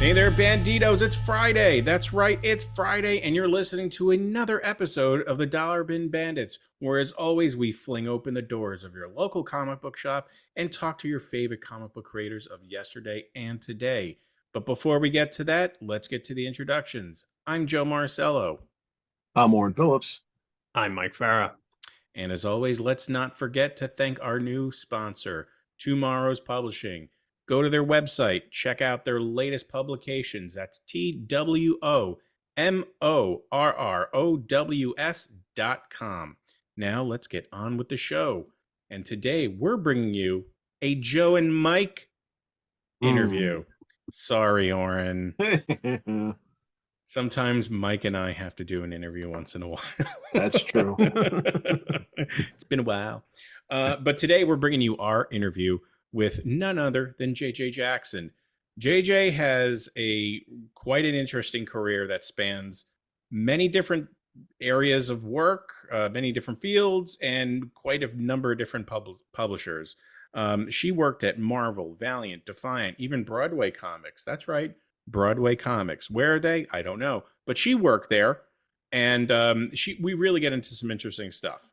Hey there, Banditos. It's Friday. That's right, it's Friday, and you're listening to another episode of the Dollar Bin Bandits, where, as always, we fling open the doors of your local comic book shop and talk to your favorite comic book creators of yesterday and today. But before we get to that, let's get to the introductions. I'm Joe Marcello. I'm Warren Phillips. I'm Mike Farah. And as always, let's not forget to thank our new sponsor, TwoMorrows Publishing. Go to their website, check out their latest publications. That's TWOMORROWS.com. Now let's get on with the show. And today we're bringing you a Joe and Mike interview. Sorry, Oren. Sometimes Mike and I have to do an interview once in a while. That's true. It's been a while. But today we're bringing you our interview with none other than JayJay Jackson. JayJay has quite an interesting career that spans many different areas of work, many different fields, and quite a number of different publishers. She worked at Marvel, Valiant, Defiant, even Broadway Comics. That's right, Broadway Comics. Where are they? I don't know. But she worked there, and we really get into some interesting stuff.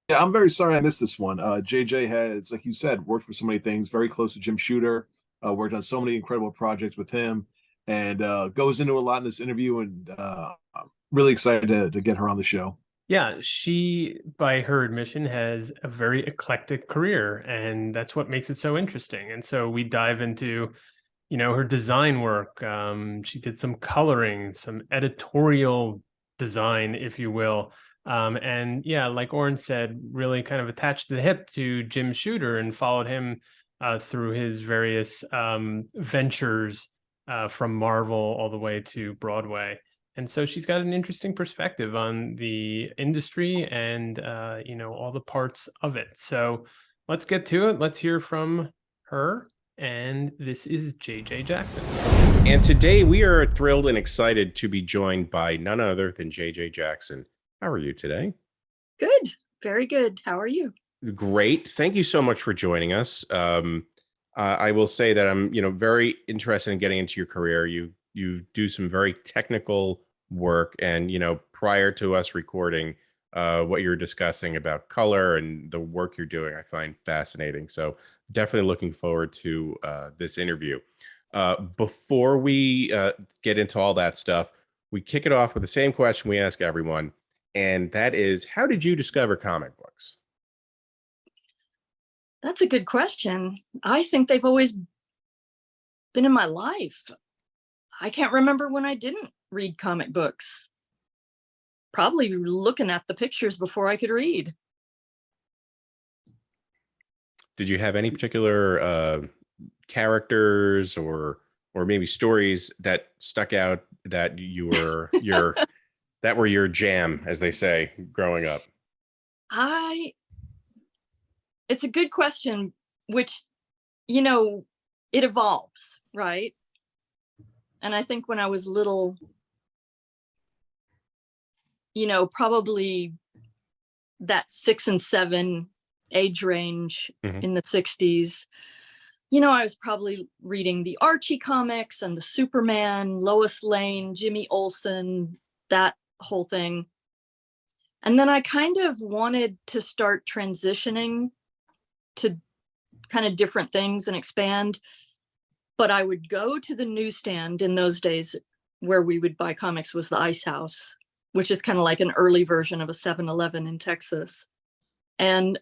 Yeah, I'm very sorry I missed this one. JJ has, like you said, worked for so many things, very close to Jim Shooter, worked on so many incredible projects with him, and goes into a lot in this interview, and I'm really excited to get her on the show. Yeah, she, by her admission, has a very eclectic career, and that's what makes it so interesting. And so we dive into, her design work. She did some coloring, some editorial design, if you will. And yeah, like Oren said, really kind of attached to the hip to Jim Shooter and followed him through his various ventures from Marvel all the way to Broadway. And so she's got an interesting perspective on the industry and, all the parts of it. So let's get to it. Let's hear from her. And this is JayJay Jackson. And today we are thrilled and excited to be joined by none other than JayJay Jackson. How are you today? Good. Very good. How are you? Great. Thank you so much for joining us. I will say that I'm, very interested in getting into your career. You do some very technical work, and, prior to us recording, what you're discussing about color and the work you're doing, I find fascinating. So definitely looking forward to this interview. Before we get into all that stuff, we kick it off with the same question we ask everyone. And that is, how did you discover comic books? That's a good question. I think they've always been in my life. I can't remember when I didn't read comic books. Probably looking at the pictures before I could read. Did you have any particular characters or maybe stories that stuck out that you were that were your jam, as they say, growing up? It's a good question, which, it evolves, right? And I think when I was little, probably that 6 and 7 age range in the 60s, I was probably reading the Archie comics and the Superman, Lois Lane, Jimmy Olsen, that whole thing. And then I kind of wanted to start transitioning to kind of different things and expand, but I would go to the newsstand. In those days where we would buy comics was the Ice House, which is kind of like an early version of a 7-Eleven in Texas. And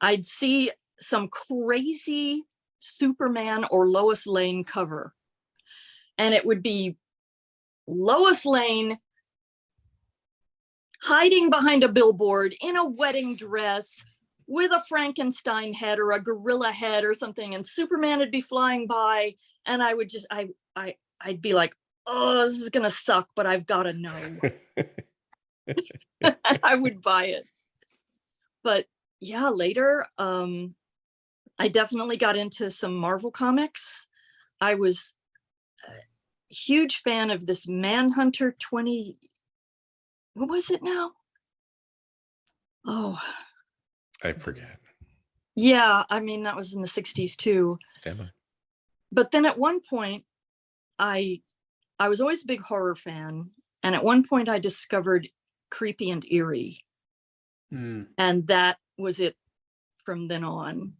I'd see some crazy Superman or Lois Lane cover, and it would be Lois Lane hiding behind a billboard in a wedding dress with a Frankenstein head or a gorilla head or something, and Superman would be flying by, and I would just I'd be like, oh, this is gonna suck, but I've got to know. I would buy it. But yeah, later I definitely got into some Marvel comics. I was a huge fan of this Manhunter 20, what was it now? Oh, I forget. Yeah, I mean, that was in the 60s too. Stand by. But then at one point, I was always a big horror fan, and at one point I discovered creepy and eerie, and that was it from then on.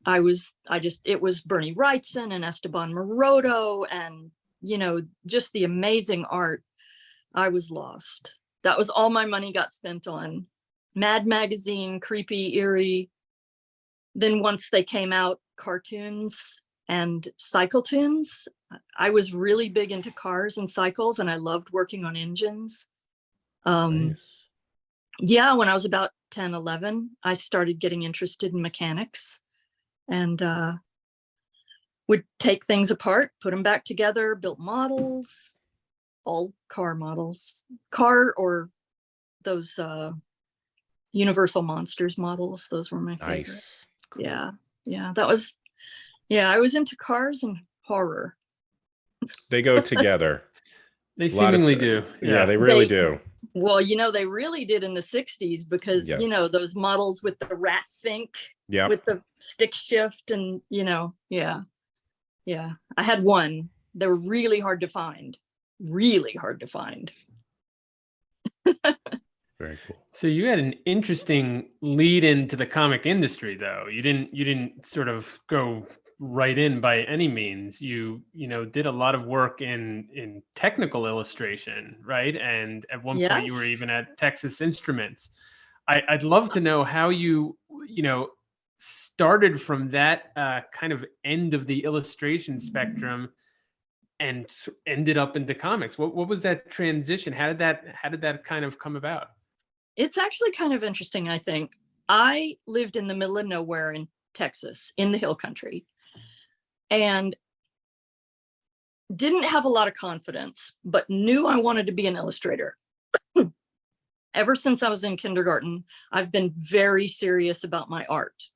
It was Bernie Wrightson and Esteban Maroto, and just the amazing art. I was lost. That was all my money got spent on. Mad Magazine, creepy, eerie. Then once they came out, cartoons and cycle tunes. I was really big into cars and cycles, and I loved working on engines. Nice. Yeah, when I was about 10, 11, I started getting interested in mechanics, and would take things apart, put them back together, built models, all car models, or those Universal Monsters models. Those were my favorite. Nice. Cool. Yeah, that was, I was into cars and horror. They go together. They seemingly do. Yeah, they really do. Well, they really did in the 60s, because, Yes. those models with the rat fink, Yeah. with the stick shift, and, yeah. I had one. They were really hard to find. Really hard to find. Very cool. So you had an interesting lead into the comic industry, though. You didn't sort of go right in by any means. You did a lot of work in technical illustration, right? And at one point you were Yes. even at Texas Instruments. I'd love to know how you started from that kind of end of the illustration spectrum and ended up into comics. What was that transition? How did that kind of come about? It's actually kind of interesting, I think. I lived in the middle of nowhere in Texas, in the hill country, and didn't have a lot of confidence, but knew I wanted to be an illustrator. Ever since I was in kindergarten, I've been very serious about my art.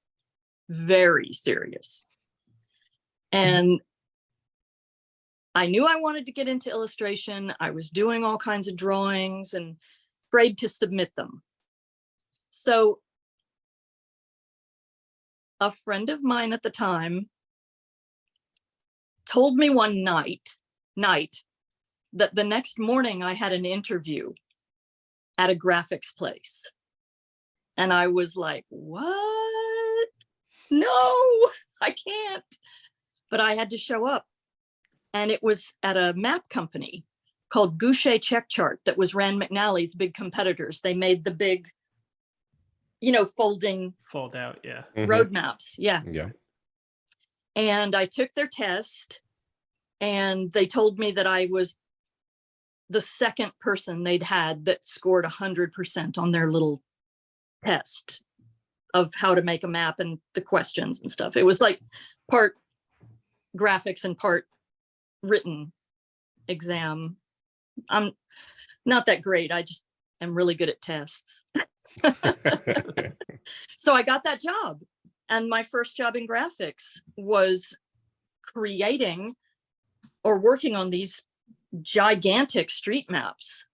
Very serious. And I knew I wanted to get into illustration. I was doing all kinds of drawings and afraid to submit them. So a friend of mine at the time told me one night that the next morning I had an interview at a graphics place. And I was like, what? No, I can't. But I had to show up. And it was at a map company called Goucher Check Chart that was Rand McNally's big competitors. They made the big, Fold out, yeah. road maps. Yeah. Yeah. And I took their test, and they told me that I was the second person they'd had that scored 100% on their little test of how to make a map and the questions and stuff. It was like part graphics and part written exam. I'm not that great. I just am really good at tests. So I got that job. And my first job in graphics was creating or working on these gigantic street maps,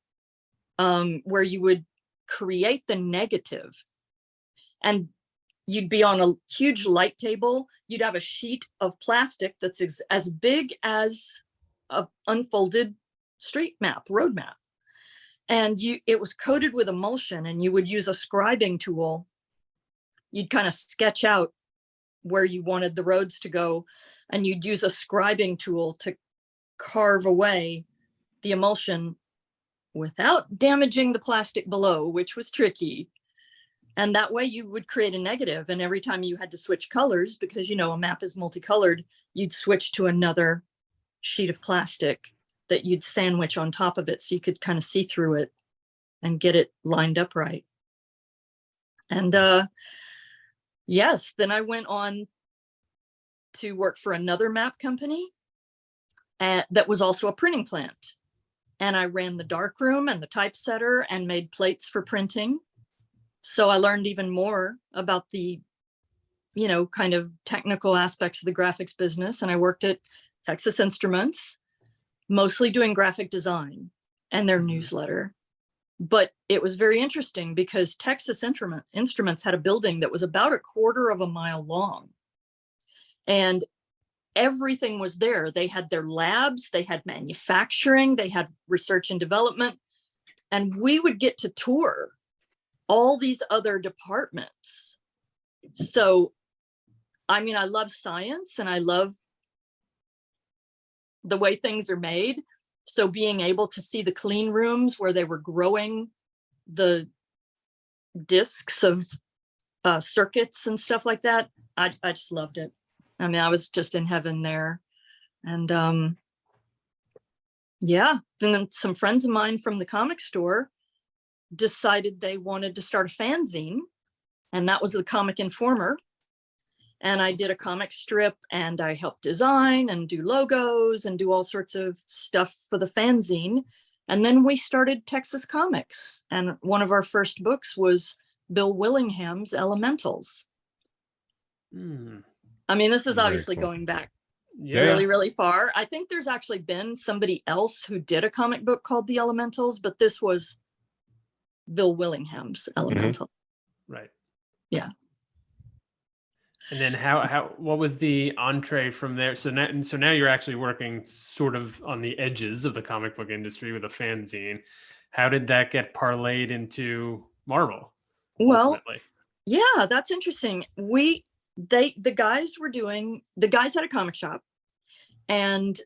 where you would create the negative, and you'd be on a huge light table. You'd have a sheet of plastic that's as big as an unfolded street map, road map. And it was coated with emulsion, and you would use a scribing tool. You'd kind of sketch out where you wanted the roads to go, and you'd use a scribing tool to carve away the emulsion without damaging the plastic below, which was tricky. And that way you would create a negative. And every time you had to switch colors, because a map is multicolored, you'd switch to another sheet of plastic that you'd sandwich on top of it, so you could kind of see through it and get it lined up right. And yes, then I went on to work for another map company that was also a printing plant. And I ran the darkroom and the typesetter and made plates for printing. So I learned even more about the, kind of technical aspects of the graphics business. And I worked at Texas Instruments, mostly doing graphic design and their newsletter. But it was very interesting because Texas Instruments had a building that was about 1/4 of a mile long. And everything was there. They had their labs, they had manufacturing, they had research and development, and we would get to tour all these other departments. So, I mean, I love science and I love the way things are made. So being able to see the clean rooms where they were growing the discs of circuits and stuff like that, I just loved it. I mean, I was just in heaven there. And yeah, and then some friends of mine from the comic store decided they wanted to start a fanzine, and that was the Comic Informer. And I did a comic strip, and I helped design and do logos and do all sorts of stuff for the fanzine. And then we started Texas Comics, and one of our first books was Bill Willingham's Elementals. I mean, this is obviously going back really, really far. I think there's actually been somebody else who did a comic book called The Elementals, but this was Bill Willingham's Elemental. Right. Yeah. And then what was the entree from there? So now you're actually working sort of on the edges of the comic book industry with a fanzine. How did that get parlayed into Marvel? Well, ultimately? Yeah, that's interesting. The guys had a comic shop, and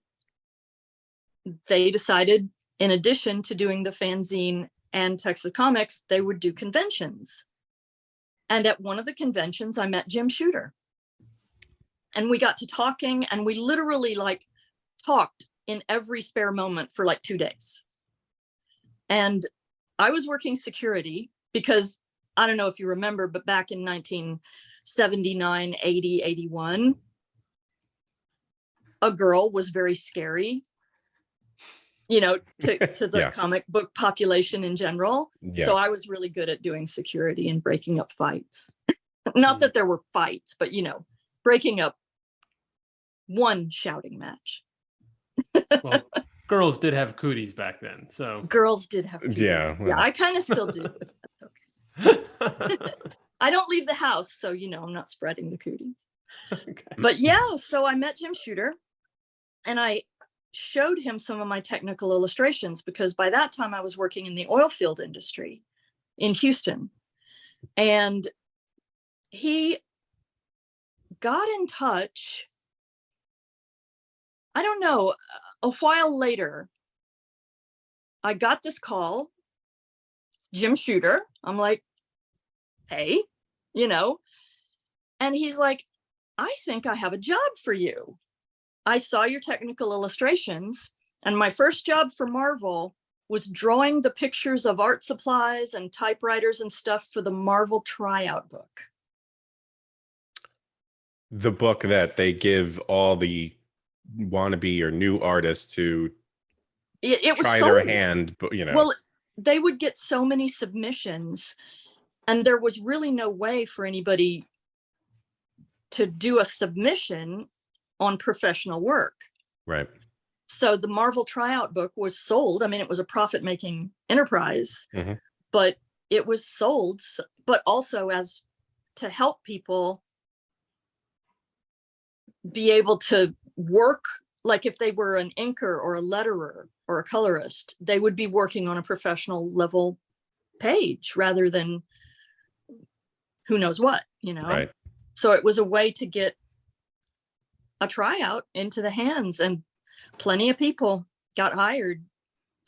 they decided, in addition to doing the fanzine and Texas Comics, they would do conventions. And at one of the conventions, I met Jim Shooter, and we got to talking, and we literally talked in every spare moment for 2 days. And I was working security because, I don't know if you remember, but back in 1979, 80, 81, a girl was very scary, to the comic book population in general. Yes. So I was really good at doing security and breaking up fights. Not that there were fights, but, breaking up one shouting match. Well, girls did have cooties back then. So girls did have cooties. Yeah, well. Yeah, I kind of still do. Okay. I don't leave the house, so I'm not spreading the cooties. Okay. But yeah, so I met Jim Shooter, and I showed him some of my technical illustrations, because by that time I was working in the oil field industry in Houston, and he got in touch, I don't know, a while later. I got this call, Jim Shooter. I'm like, hey, and he's like, I think I have a job for you. I saw your technical illustrations, and my first job for Marvel was drawing the pictures of art supplies and typewriters and stuff for the Marvel tryout book. The book that they give all the wannabe or new artists to try their hand, but Well, they would get so many submissions, and there was really no way for anybody to do a submission on professional work. Right. So the Marvel tryout book was sold. I mean, it was a profit-making enterprise, but it was sold, but also as to help people be able to work, like if they were an inker or a letterer or a colorist, they would be working on a professional level page rather than who knows what, Right. So it was a way to get a tryout into the hands, and plenty of people got hired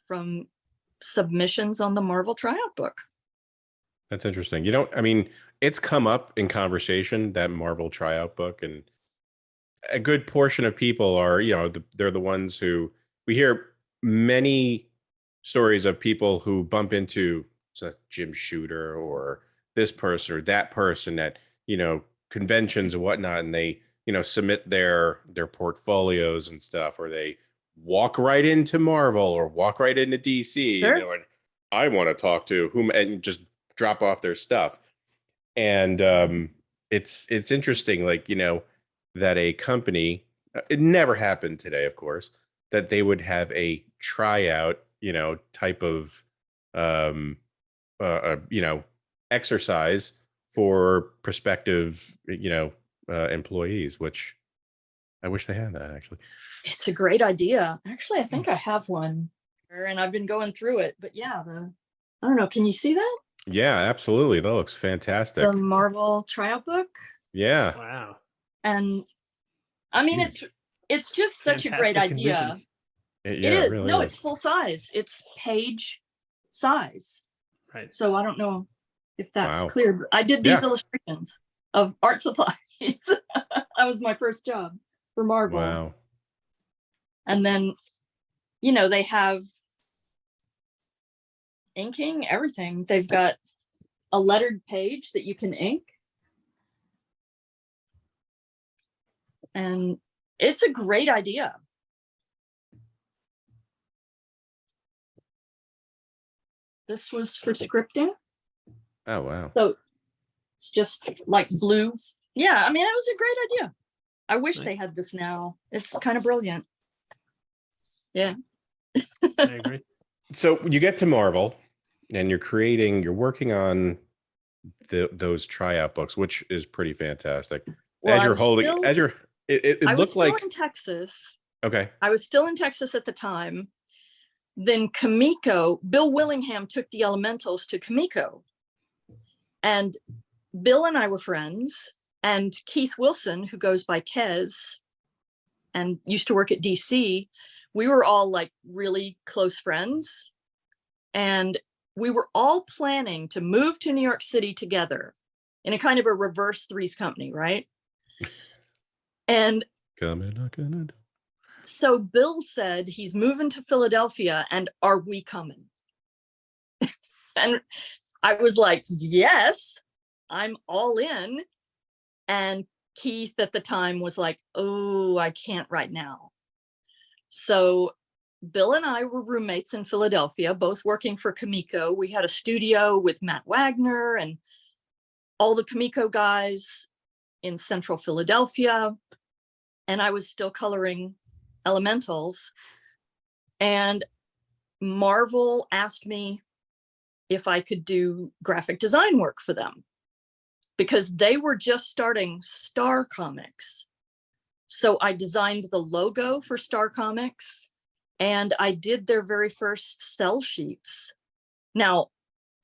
from submissions on the Marvel tryout book. That's interesting. It's come up in conversation, that Marvel tryout book, and a good portion of people are, they're the ones who we hear many stories of people who bump into Jim Shooter or this person or that person at, conventions and whatnot, and they, submit their portfolios and stuff, or they walk right into Marvel or walk right into DC, Sure. and I want to talk to whom, and just drop off their stuff. And it's interesting, that a company, it never happened today, of course, that they would have a tryout, type of, exercise for prospective, employees, which I wish they had that actually. It's a great idea. Actually, I think I have one, and I've been going through it. But yeah, I don't know. Can you see that? Yeah, absolutely. That looks fantastic. The Marvel tryout book. Yeah. Wow. And I mean, it's just such a great idea. It is. Really No, is. it's full size. It's page size. Right. So I don't know if that's Wow. clear. But I did these illustrations of art supplies. That was my first job for Marvel. Wow. And then, you know, they have inking, everything. They've got a lettered page that you can ink. And it's a great idea. This was for scripting. Oh, wow. So it's just like blue. Yeah, I mean, it was a great idea. I wish they had this now. It's kind of brilliant. Yeah. I agree. So you get to Marvel and you're working on those tryout books, which is pretty fantastic. Well, As you're holding, it I was looked still like in Texas. Okay. I was still in Texas at the time. Then Kamiko, Bill Willingham took the Elementals to Kamiko. And Bill and I were friends. And Keith Wilson, who goes by Kez and used to work at DC, we were all like really close friends. And we were all planning to move to New York City together in a kind of a reverse Three's Company, right? And so Bill said he's moving to Philadelphia, and are we coming? And I was like, yes, I'm all in. And Keith at the time was like, oh, I can't right now. So Bill and I were roommates in Philadelphia, both working for Kamiko. We had a studio with Matt Wagner and all the Kamiko guys in central Philadelphia. And I was still coloring Elementals. And Marvel asked me if I could do graphic design work for them, because they were just starting Star Comics. So I designed the logo for Star Comics, and I did their very first cell sheets. Now,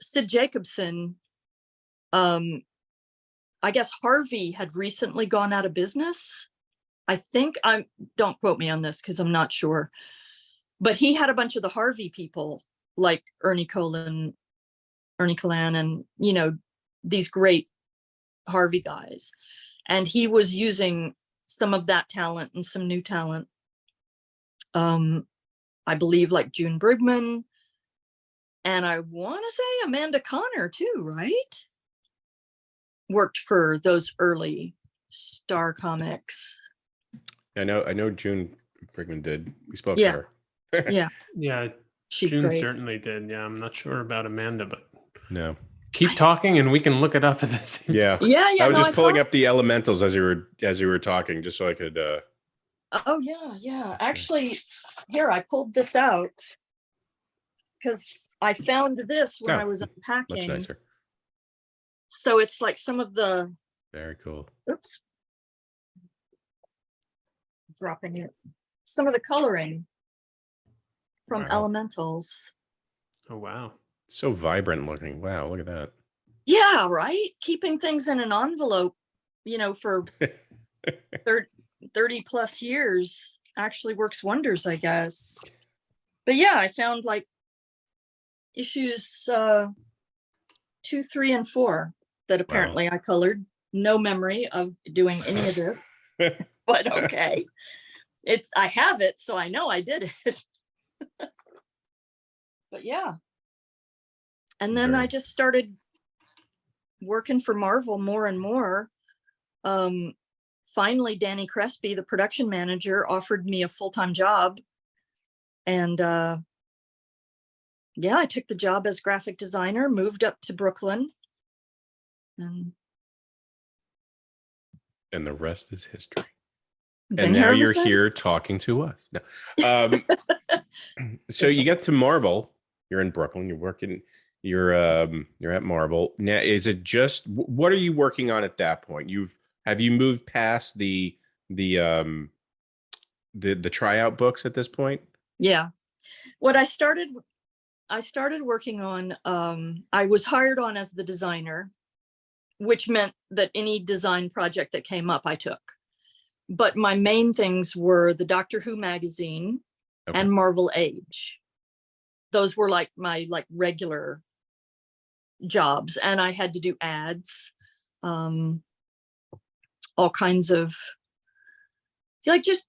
Sid Jacobson, I guess Harvey had recently gone out of business. I think don't quote me on this because I'm not sure, but he had a bunch of the Harvey people like Ernie Colan, and, you know, these great Harvey guys. And he was using some of that talent and some new talent. I believe like June Brigman, and I want to say Amanda Connor too, right? Worked for those early Star Comics. I know June Brigman did. We spoke to her. Yeah. Yeah. She's June great. certainly did. Yeah. I'm not sure about Amanda, but No. keep talking and we can look it up at this. Yeah. Yeah. I was just pulling up the Elementals as you were talking, just so I could Oh yeah. Actually, here, I pulled this out because I found this when I was unpacking. Much nicer. So it's like some of the Very cool. oops. Dropping it. Some of the coloring from Elementals. Oh wow. So vibrant looking. Wow, look at that. Yeah, right? Keeping things in an envelope, you know, for 30 plus years actually works wonders, I guess. But yeah, I found like issues 2, 3, and 4 that apparently I colored. No memory of doing any of this, but okay. I have it, so I know I did it. But yeah. And then I just started working for Marvel more and more. Finally, Danny Crespi, the production manager, offered me a full-time job. And yeah, I took the job as graphic designer, moved up to Brooklyn. And the rest is history. been And now here ever you're since. here talking to us. No. So you get to Marvel. You're in Brooklyn. You're working. You're at Marvel now. Is it just what are you working on at that point? Have you moved past the the tryout books at this point? Yeah. What I started working on, I was hired on as the designer, which meant that any design project that came up, I took. But my main things were the Doctor Who magazine and Marvel Age. Those were like my regular jobs, and I had to do ads, all kinds of just,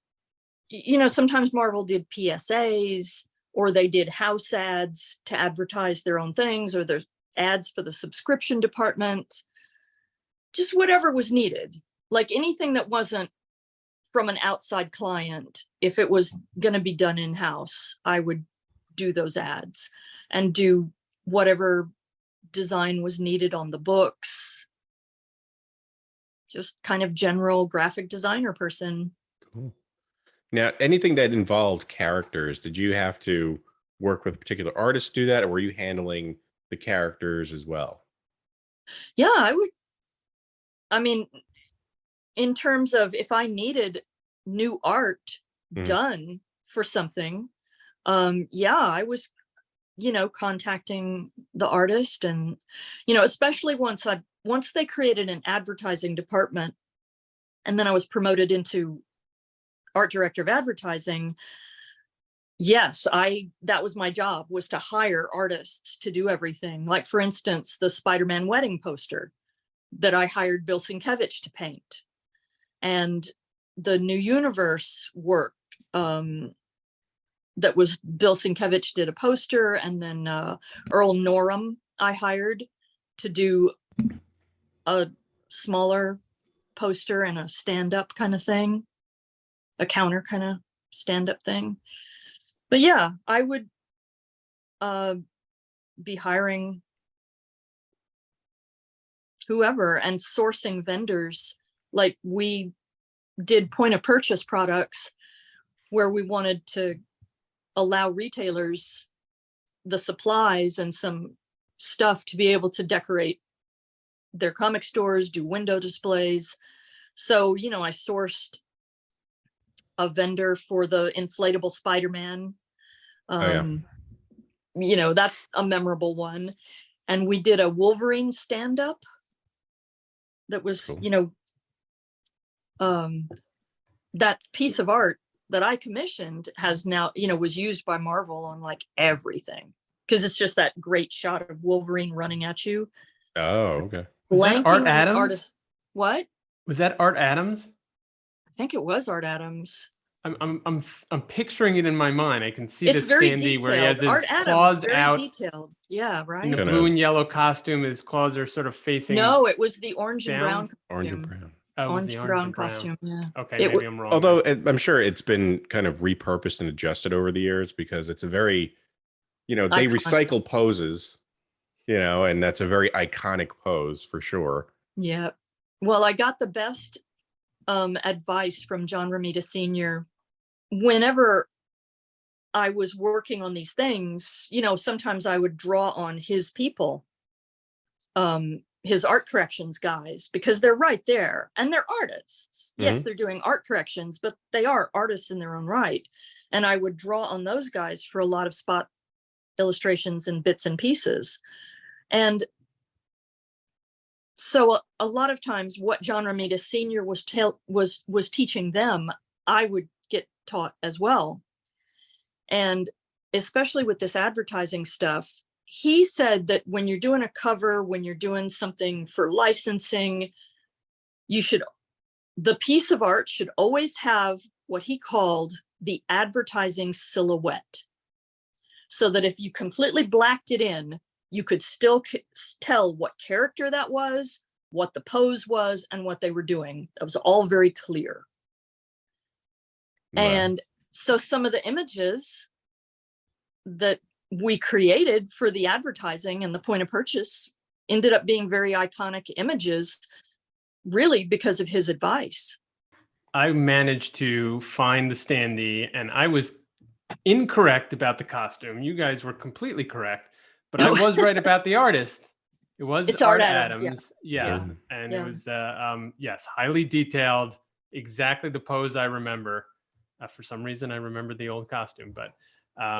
sometimes Marvel did PSAs, or they did house ads to advertise their own things, or there's ads for the subscription department, just whatever was needed. Like anything that wasn't from an outside client, if it was going to be done in-house, I would do those ads and do whatever design was needed on the books. Just kind of general graphic designer person. Cool. Now, anything that involved characters, did you have to work with a particular artist to do that, or were you handling the characters as well? Yeah, I would. I mean, in terms of if I needed new art done for something, yeah, I was, contacting the artist, and, especially once they created an advertising department, and then I was promoted into art director of advertising. Yes, that was my job, was to hire artists to do everything. Like, for instance, the Spider-Man wedding poster that I hired Bill Sienkiewicz to paint, and the New Universe work that was Bill Sienkiewicz did a poster, and then Earl Norham I hired to do a smaller poster and a stand-up kind of thing, a counter kind of stand-up thing. But yeah, I would be hiring whoever and sourcing vendors. Like, we did point of purchase products where we wanted to allow retailers the supplies and some stuff to be able to decorate their comic stores, do window displays. So, I sourced a vendor for the inflatable Spider-Man. That's a memorable one. And we did a Wolverine stand-up that was, cool. That piece of art that I commissioned has now, was used by Marvel on like everything, because it's just that great shot of Wolverine running at you. Oh, okay. Was that Art Adams? What? Was that Art Adams? I think it was Art Adams. I'm picturing it in my mind. I can see it's the very standee detailed. where he has his Art Adams, claws very out. Detailed. Yeah, right. In the blue and yellow costume, his claws are sort of facing. No, it was the orange and brown. Orange and brown. Oh, orange and brown costume. Yeah. Okay, maybe I'm wrong. Although I'm sure it's been kind of repurposed and adjusted over the years, because it's a very, they recycle poses, and that's a very iconic pose for sure. Yeah. Well, I got the best advice from John Romita Sr. Whenever I was working on these things, sometimes I would draw on his people, his art corrections guys, because they're right there and they're artists. Yes, they're doing art corrections, but they are artists in their own right. And I would draw on those guys for a lot of spot illustrations and bits and pieces. And so a lot of times what John Romita Sr. was teaching them, I would get taught as well. And especially with this advertising stuff, he said that when you're doing a cover, when you're doing something for licensing, the piece of art should always have what he called the advertising silhouette. So that if you completely blacked it in, you could still tell what character that was, what the pose was, and what they were doing. It was all very clear. Wow. And so some of the images that we created for the advertising and the point of purchase ended up being very iconic images, really because of his advice. I managed to find the standee, and I was incorrect about the costume. You guys were completely correct, but I was right about the artist. It's Art Adams. Yeah. And it was yes, highly detailed, exactly the pose I remember. For some reason, I remember the old costume, but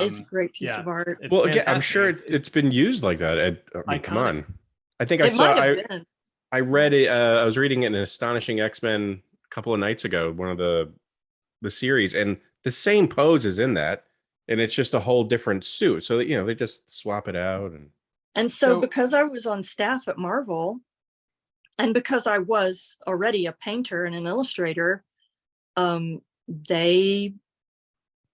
It's a great piece yeah, of art. it's Well, again, I'm fantastic. sure it's been used like that. I mean, come iconic. on. I think I It saw. might have been. I read it. I was reading an Astonishing X-Men a couple of nights ago, one of the series, and the same pose is in that, and it's just a whole different suit. So that, they just swap it out. And so because I was on staff at Marvel, and because I was already a painter and an illustrator, I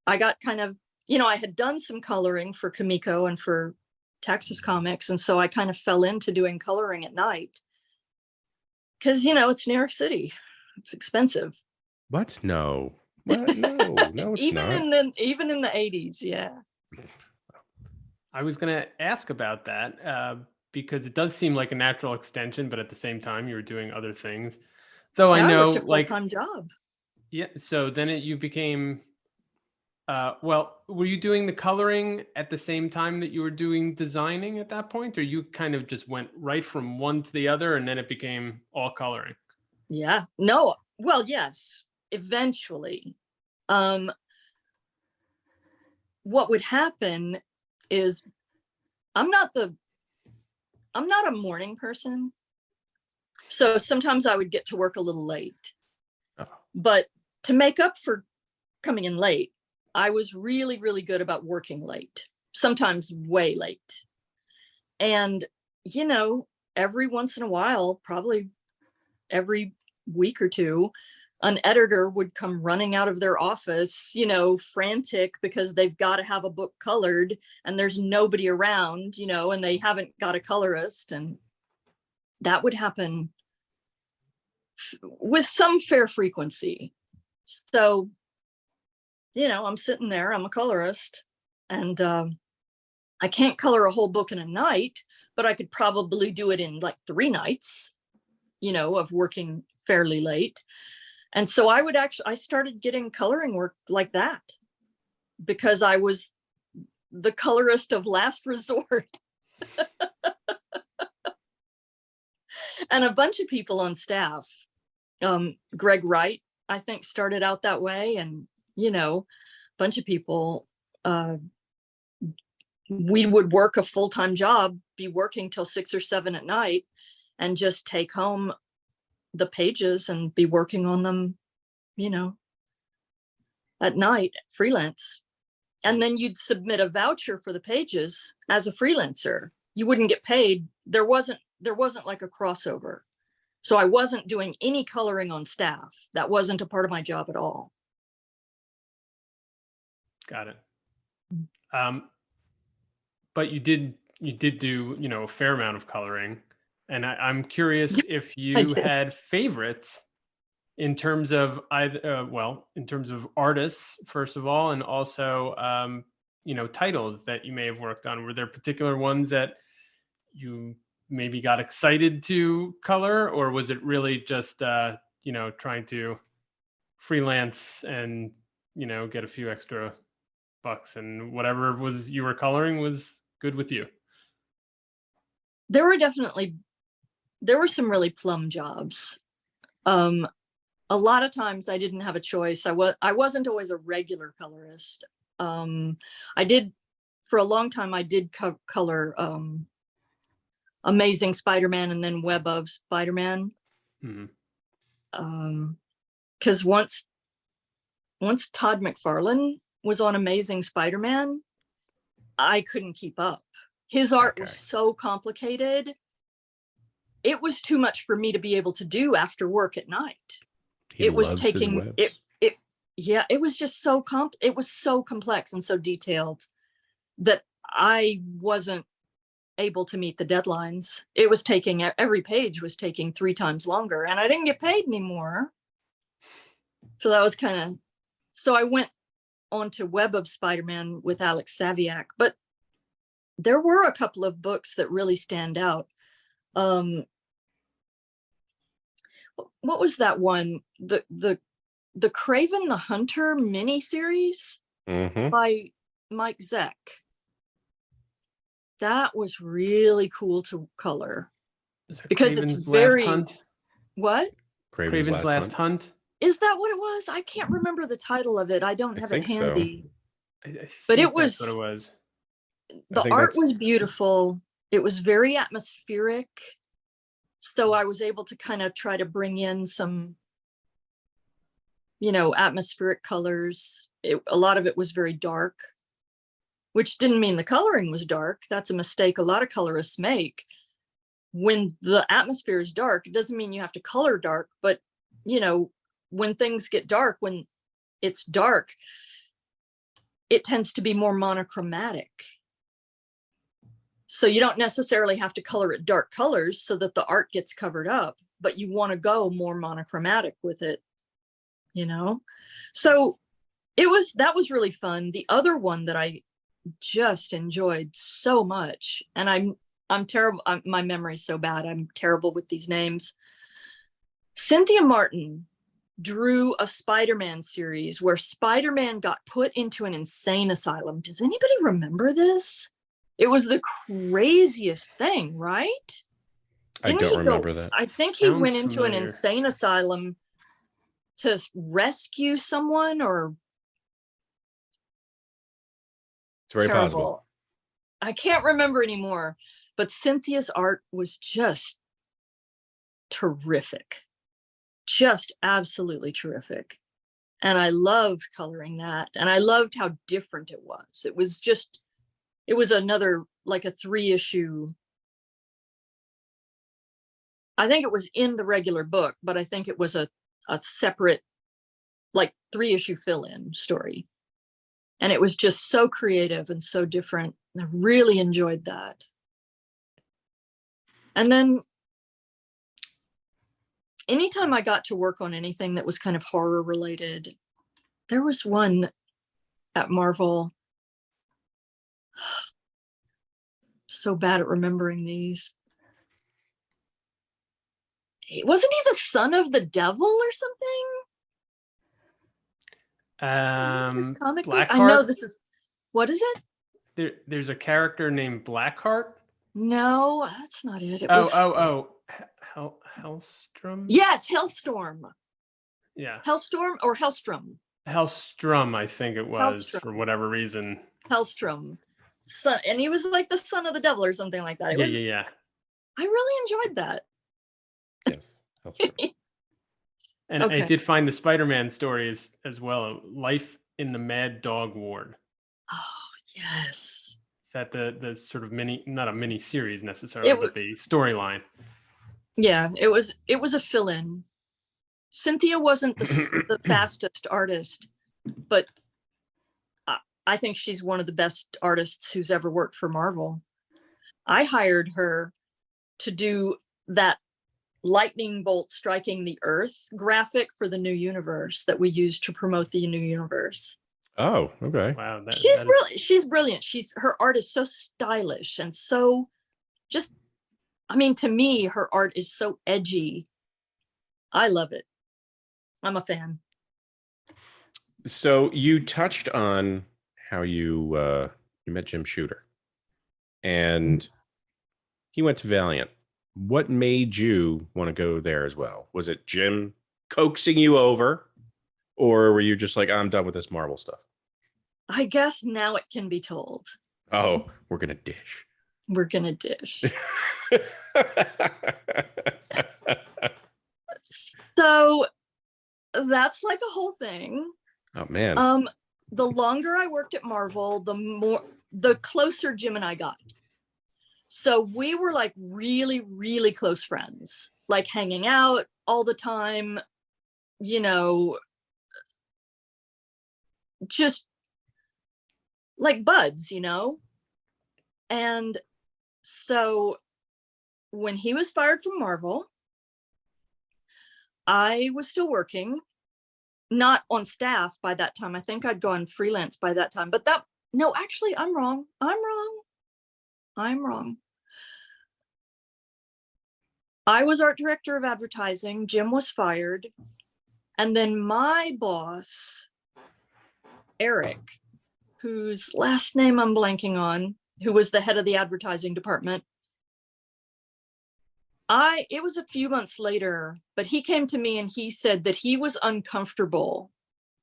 got kind of, I had done some coloring for Kamiko and for Texas Comics. And so I kind of fell into doing coloring at night. Because, it's New York City. It's expensive. What? No. What? No, no, it's even not. Even in the 80s, yeah. I was going to ask about that because it does seem like a natural extension, but at the same time, you were doing other things. Though I know, I worked a full-time job. Yeah. So then you became, well, were you doing the coloring at the same time that you were doing designing at that point, or you kind of just went right from one to the other and then it became all coloring? Yeah. No. Well, yes. Eventually. What would happen is I'm not a morning person. So sometimes I would get to work a little late. Oh. But to make up for coming in late, I was really, really good about working late, sometimes way late. And, every once in a while, probably every week or two, an editor would come running out of their office, frantic because they've got to have a book colored and there's nobody around, and they haven't got a colorist. And that would happen with some fair frequency. So, I'm sitting there, I'm a colorist, and I can't color a whole book in a night, but I could probably do it in like 3 nights, of working fairly late. And so I started getting coloring work like that because I was the colorist of last resort. And a bunch of people on staff, Greg Wright, I think, started out that way. And, a bunch of people, we would work a full-time job, be working till 6 or 7 at night, and just take home the pages and be working on them, at night, freelance. And then you'd submit a voucher for the pages as a freelancer. You wouldn't get paid. There wasn't like a crossover. So I wasn't doing any coloring on staff. That wasn't a part of my job at all. Got it. But you did do, a fair amount of coloring. And I'm curious if you had favorites in terms of in terms of artists, first of all, and also, titles that you may have worked on. Were there particular ones that you maybe got excited to color, or was it really just, trying to freelance and, get a few extra bucks and whatever you were coloring was good with you? There were some really plum jobs. A lot of times I didn't have a choice. I wasn't always a regular colorist. For a long time, I did color Amazing Spider-Man and then Web of Spider-Man. Because once Todd McFarlane was on Amazing Spider-Man, I couldn't keep up. His art was so complicated. It was too much for me to be able to do after work at night. It was taking it. Yeah, it was just so it was so complex and so detailed that I wasn't able to meet the deadlines. It was taking, every page was taking 3 times longer, and I didn't get paid anymore. So that was so I went on to Web of Spider-Man with Alex Saviak, but there were a couple of books that really stand out. What was that one? The Craven the Hunter miniseries by Mike Zeck. That was really cool to color because it's very Hunt? What? Craven's Last Hunt. Is that what it was? I can't remember the title of it. I don't have it think so. handy. I But think it was, that's what it was. the think art that's- was beautiful. It was very atmospheric. So I was able to kind of try to bring in some, you know, atmospheric colors. A lot of it was very dark, which didn't mean the coloring was dark. That's a mistake a lot of colorists make. When the atmosphere is dark, it doesn't mean you have to color dark, but you know, when things get dark, when it's dark, it tends to be more monochromatic. So you don't necessarily have to color it dark colors so that the art gets covered up, but you want to go more monochromatic with it, you know? So that was really fun. The other one that I just enjoyed so much, and I'm terrible, my memory's so bad, I'm terrible with these names. Cynthia Martin drew a Spider-Man series where Spider-Man got put into an insane asylum. Does anybody remember this? It was the craziest thing, right? I don't remember that. I think he Sounds went into an familiar. insane asylum to rescue someone, or It's very terrible. possible. I can't remember anymore, but Cynthia's art was just terrific. Just absolutely terrific. And I loved coloring that. And I loved how different it was. It was another, like a 3-issue. I think it was in the regular book, but I think it was a separate, like 3-issue fill-in story. And it was just so creative and so different. I really enjoyed that. And then anytime I got to work on anything that was kind of horror related, there was one at Marvel. So bad at remembering these. Wasn't he the son of the devil or something? This comic book? I know this is, what is it? There's a character named Blackheart. No, that's not it. Hellstrom? Yes, Hellstorm. Yeah. Hellstorm or Hellstrom? Hellstrom, I think it was, Hellstrom. for whatever reason. Hellstrom. Son, and he was like the son of the devil or something like that. Yeah. I really enjoyed that. Yes. And Okay. I did find the Spider-Man stories as well. Life in the Mad Dog Ward. Oh, yes. Is that the sort of not a mini series necessarily, but the storyline? Yeah, it was a fill-in. Cynthia wasn't the fastest artist, but I think she's one of the best artists who's ever worked for Marvel. I hired her to do that lightning bolt striking the earth graphic for the New Universe that we used to promote the New Universe. Oh, okay. Wow, she's brilliant. Her art is so stylish and so just, I mean, to me, her art is so edgy. I love it. I'm a fan. So you touched on how you met Jim Shooter, and he went to Valiant. What made you want to go there as well? Was it Jim coaxing you over, or were you just like, I'm done with this Marvel stuff? I guess now it can be told. Oh, we're gonna dish. We're gonna dish. So that's like a whole thing. Oh man. The longer I worked at Marvel, the closer Jim and I got. So we were like really, really close friends, like hanging out all the time, you know, just like buds, you know? And so when he was fired from Marvel, I was still working, not on staff by that time. I think I'd gone freelance by that time, but no, actually, I'm wrong. I was art director of advertising. Jim was fired. And then my boss, Eric, whose last name I'm blanking on, who was the head of the advertising department, It was a few months later, but he came to me and he said that he was uncomfortable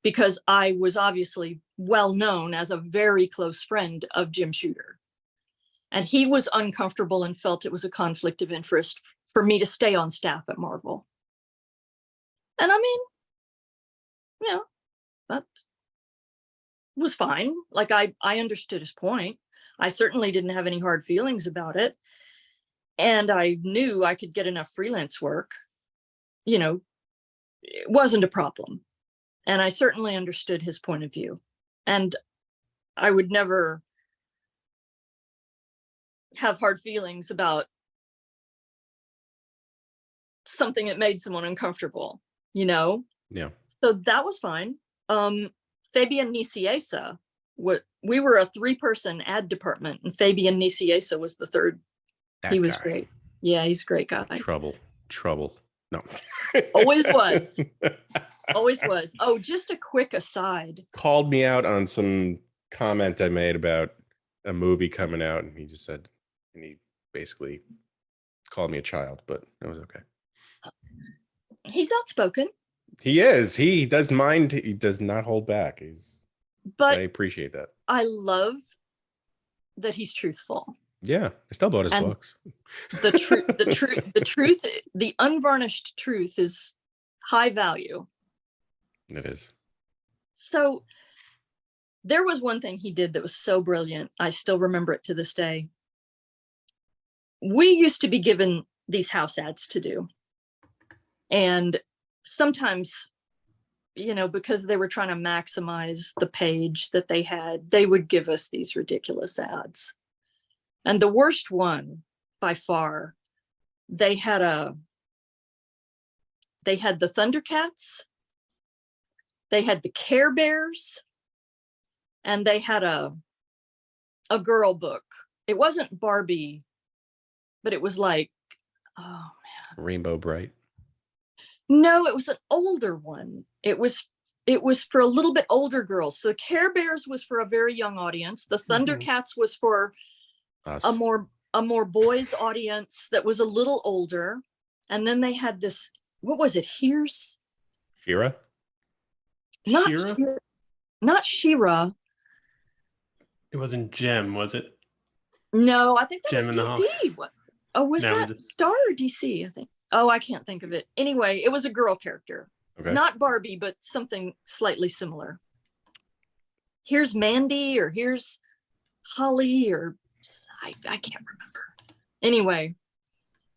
because I was obviously well known as a very close friend of Jim Shooter. And he was uncomfortable and felt it was a conflict of interest for me to stay on staff at Marvel. And I mean, you know, that was fine. Like I understood his point. I certainly didn't have any hard feelings about it. And I knew I could get enough freelance work. You know, it wasn't a problem. And I certainly understood his point of view. And I would never have hard feelings about something that made someone uncomfortable, you know? Yeah. So that was fine. Fabian Nicieza, we were a 3-person ad department, and Fabian Nicieza was the third. That he was guy. great. Yeah, he's a great guy. Trouble. No. Always was. Always was. Oh, just a quick aside. Called me out on some comment I made about a movie coming out, and he just said, and he basically called me a child, but it was okay. He's outspoken. He is. He doesn't mind. He does not hold back. But I appreciate that. I love that he's truthful. Yeah, I still bought his And books. The truth, the unvarnished truth is high value. It is. So there was one thing he did that was so brilliant. I still remember it to this day. We used to be given these house ads to do. And sometimes, you know, because they were trying to maximize the page that they had, they would give us these ridiculous ads. And the worst one by far, they had the Thundercats, they had the Care Bears, and they had a girl book. It wasn't Barbie, but it was like, oh man. Rainbow Bright. No, it was an older one. It was for a little bit older girls. So the Care Bears was for a very young audience. The Thundercats was for Us. a more boys audience that was a little older. And then they had this, what was it? Shira? Not Shira. It wasn't Gem, was it? No, I think that Gem was and the DC. What? Oh, was No, that Star or DC? I think. Oh, I can't think of it. Anyway, it was a girl character. Okay. Not Barbie, but something slightly similar. Here's Mandy, or here's Holly, or I can't remember. Anyway,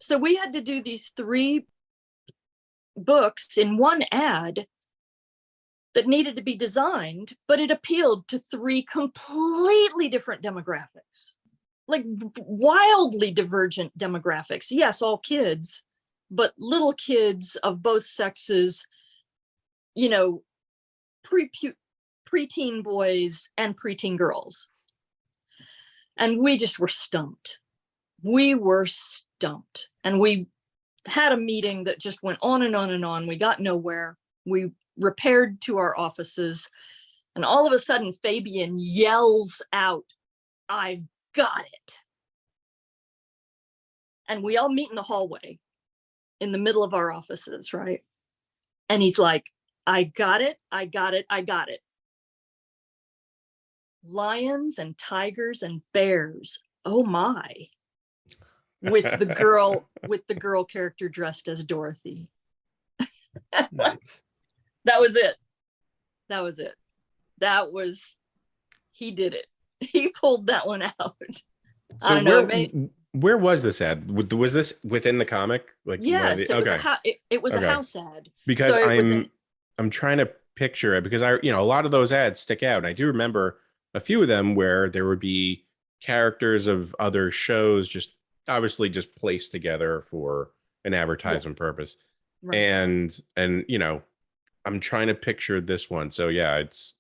so we had to do these 3 books in one ad that needed to be designed, but it appealed to 3 completely different demographics, like wildly divergent demographics. Yes, all kids, but little kids of both sexes, you know, preteen boys and preteen girls. And we just were stumped. We were stumped. And we had a meeting that just went on and on and on. We got nowhere. We repaired to our offices. And all of a sudden, Fabian yells out, "I've got it." And we all meet in the hallway in the middle of our offices, right? And he's like, "I got it, I got it, I got it. Lions and tigers and bears. Oh my." With the girl character dressed as Dorothy. Nice. That was it. He did it. He pulled that one out. I don't know. Where was this ad? Was this within the comic? Like, yes, it was it was Okay. a house ad. Because So I'm trying to picture it, because a lot of those ads stick out. And I do remember a few of them where there would be characters of other shows just obviously just placed together for an advertisement purpose. Right. And I'm trying to picture this one. So yeah, it's,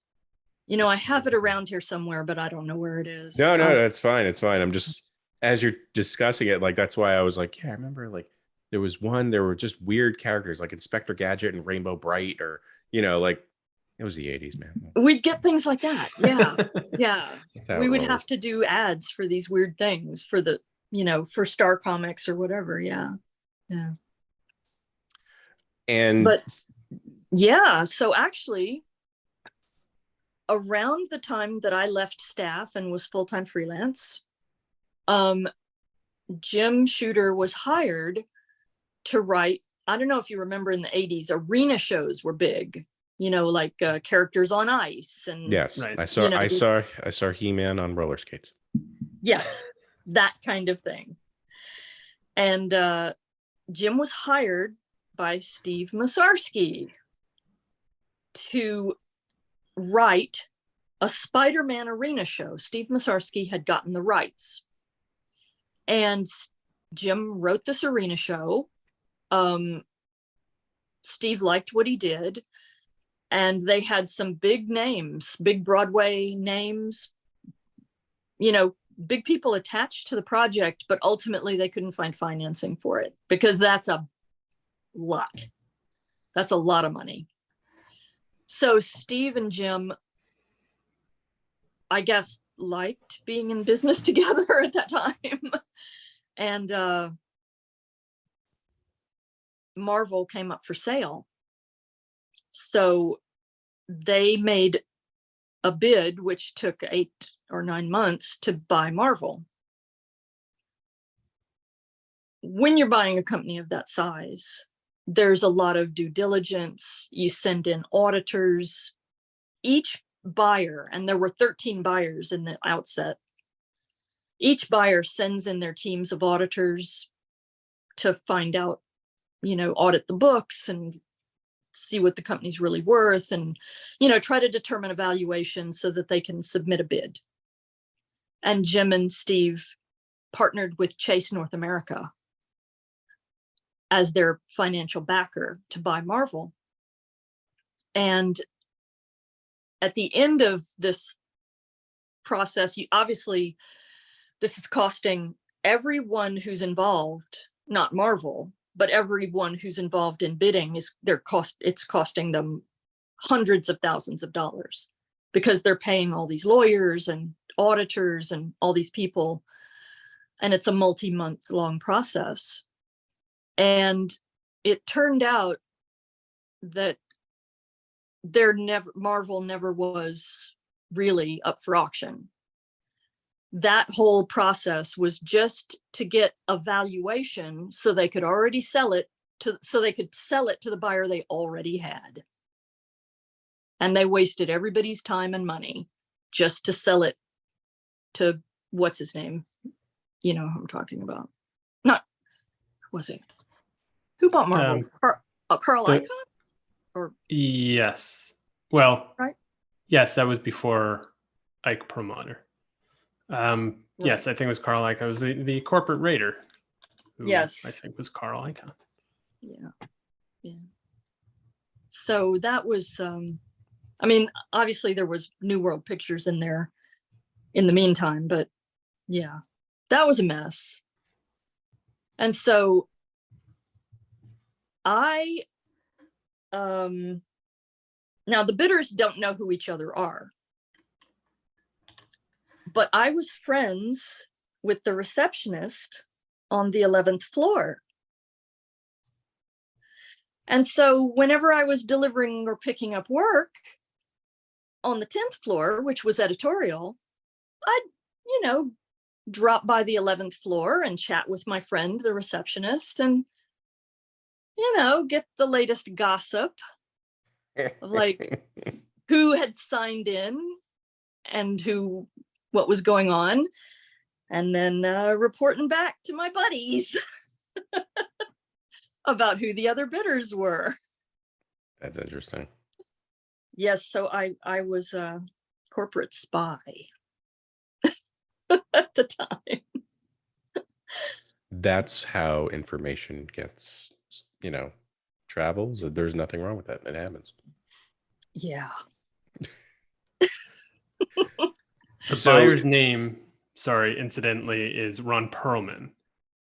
I have it around here somewhere, but I don't know where it is. no, that's fine. It's fine. I'm just, as you're discussing it, like, that's why I was like, yeah, I remember, like, there were just weird characters like Inspector Gadget and Rainbow Bright, or, like, it was the 80s, man. We'd get things like that. Yeah. Yeah. That's how We it would rolls. have to do ads for these weird things for the, for Star Comics or whatever. Yeah. Yeah. And But yeah, so actually around the time that I left staff and was full-time freelance, Jim Shooter was hired to write, I don't know if you remember in the 80s, arena shows were big, you know, like Characters on Ice. And yes, Right. I saw you know, I saw He-Man on roller skates. yes, that kind of thing. And Jim was hired by Steve Musarski to write a Spider-Man arena show. Steve Musarski had gotten the rights. And Jim wrote this arena show. Steve liked what he did. And they had some big names, big Broadway names, you know, big people attached to the project, but ultimately they couldn't find financing for it because that's a lot. That's a lot of money. So Steve and Jim, I guess, liked being in business together at that time. And Marvel came up for sale. So they made a bid, which took 8 or 9 months to buy Marvel. When you're buying a company of that size, there's a lot of due diligence. You send in auditors. Each buyer, and there were 13 buyers in the outset, each buyer sends in their teams of auditors to find out, you know, audit the books and see what the company's really worth and, you know, try to determine a valuation so that they can submit a bid. And Jim and Steve partnered with Chase North America as their financial backer to buy Marvel. And at the end of this process, obviously, this is costing everyone who's involved, not Marvel, but everyone who's involved in bidding it's costing them hundreds of thousands of dollars because they're paying all these lawyers and auditors and all these people. And it's a multi-month long process. And it turned out that Marvel never was really up for auction. That whole process was just to get a valuation so they could already sell it to the buyer they already had. And they wasted everybody's time and money just to sell it to what's his name? You know who I'm talking about. Not, was it? Who bought Marvel? Carl Icahn? Or yes. Well, right? Yes, that was before Ike Perlmutter. Right. Yes, I think it was Carl Icahn. It was the corporate raider. Who Yes. I think was Carl Icahn. Yeah. Yeah. So that was, I mean, obviously there was New World Pictures in there in the meantime, but yeah, that was a mess. And so now the bidders don't know who each other are, but I was friends with the receptionist on the 11th floor. And so whenever I was delivering or picking up work on the 10th floor, which was editorial, I'd, you know, drop by the 11th floor and chat with my friend, the receptionist, and, you know, get the latest gossip of like who had signed in and what was going on, and then reporting back to my buddies about who the other bidders were. That's interesting. Yes, so I was a corporate spy at the time. That's how information gets, you know, travels. There's nothing wrong with that. It happens. Yeah. The buyer's name, sorry, incidentally, is Ron Perlman.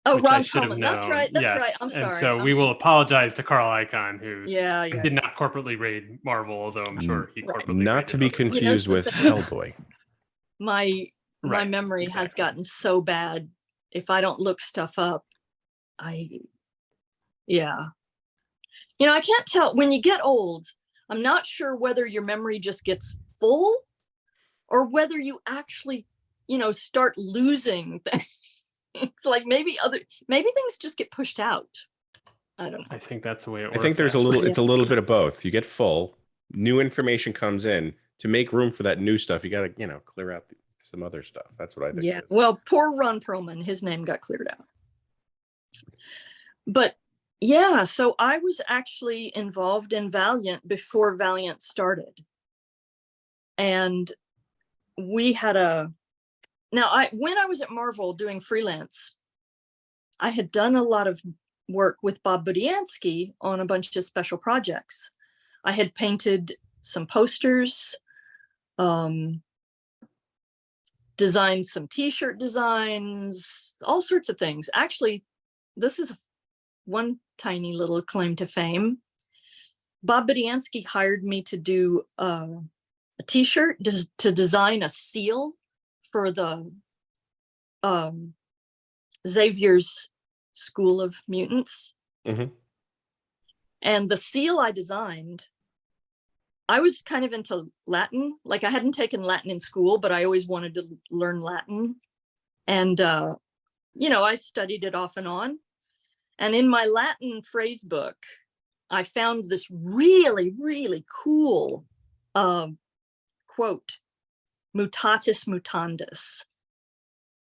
Oh, Ron should have Perlman. known. That's right. That's Yes. right. I'm sorry. And so we will apologize to Carl Icahn, who Yeah. did not corporately raid Marvel, although I'm sure he Right. corporately Not to be raided others. confused with Hellboy. My Right, memory has gotten so bad. If I don't look stuff up, I Yeah. You know, I can't tell when you get old, I'm not sure whether your memory just gets full or whether you actually, you know, start losing things. It's like maybe things just get pushed out. I don't know. I think that's the way it works. I think there's actually. it's a little bit of both. You get full, new information comes in. To make room for that new stuff, you got to, you know, clear out some other stuff. That's what I think. Yeah. It is. Well, poor Ron Perlman, his name got cleared out. But yeah, so I was actually involved in Valiant before Valiant started. And we had when I was at Marvel doing freelance, I had done a lot of work with Bob Budiansky on a bunch of special projects. I had painted some posters, designed some t-shirt designs, all sorts of things. Actually, this is one tiny little claim to fame. Bob Budiansky hired me to do a t-shirt, to design a seal for the Xavier's School of Mutants. Mm-hmm. And the seal I designed, I was kind of into Latin. Like I hadn't taken Latin in school, but I always wanted to learn Latin. And, you know, I studied it off and on. And in my Latin phrase book, I found this really, really cool quote, mutatis mutandis,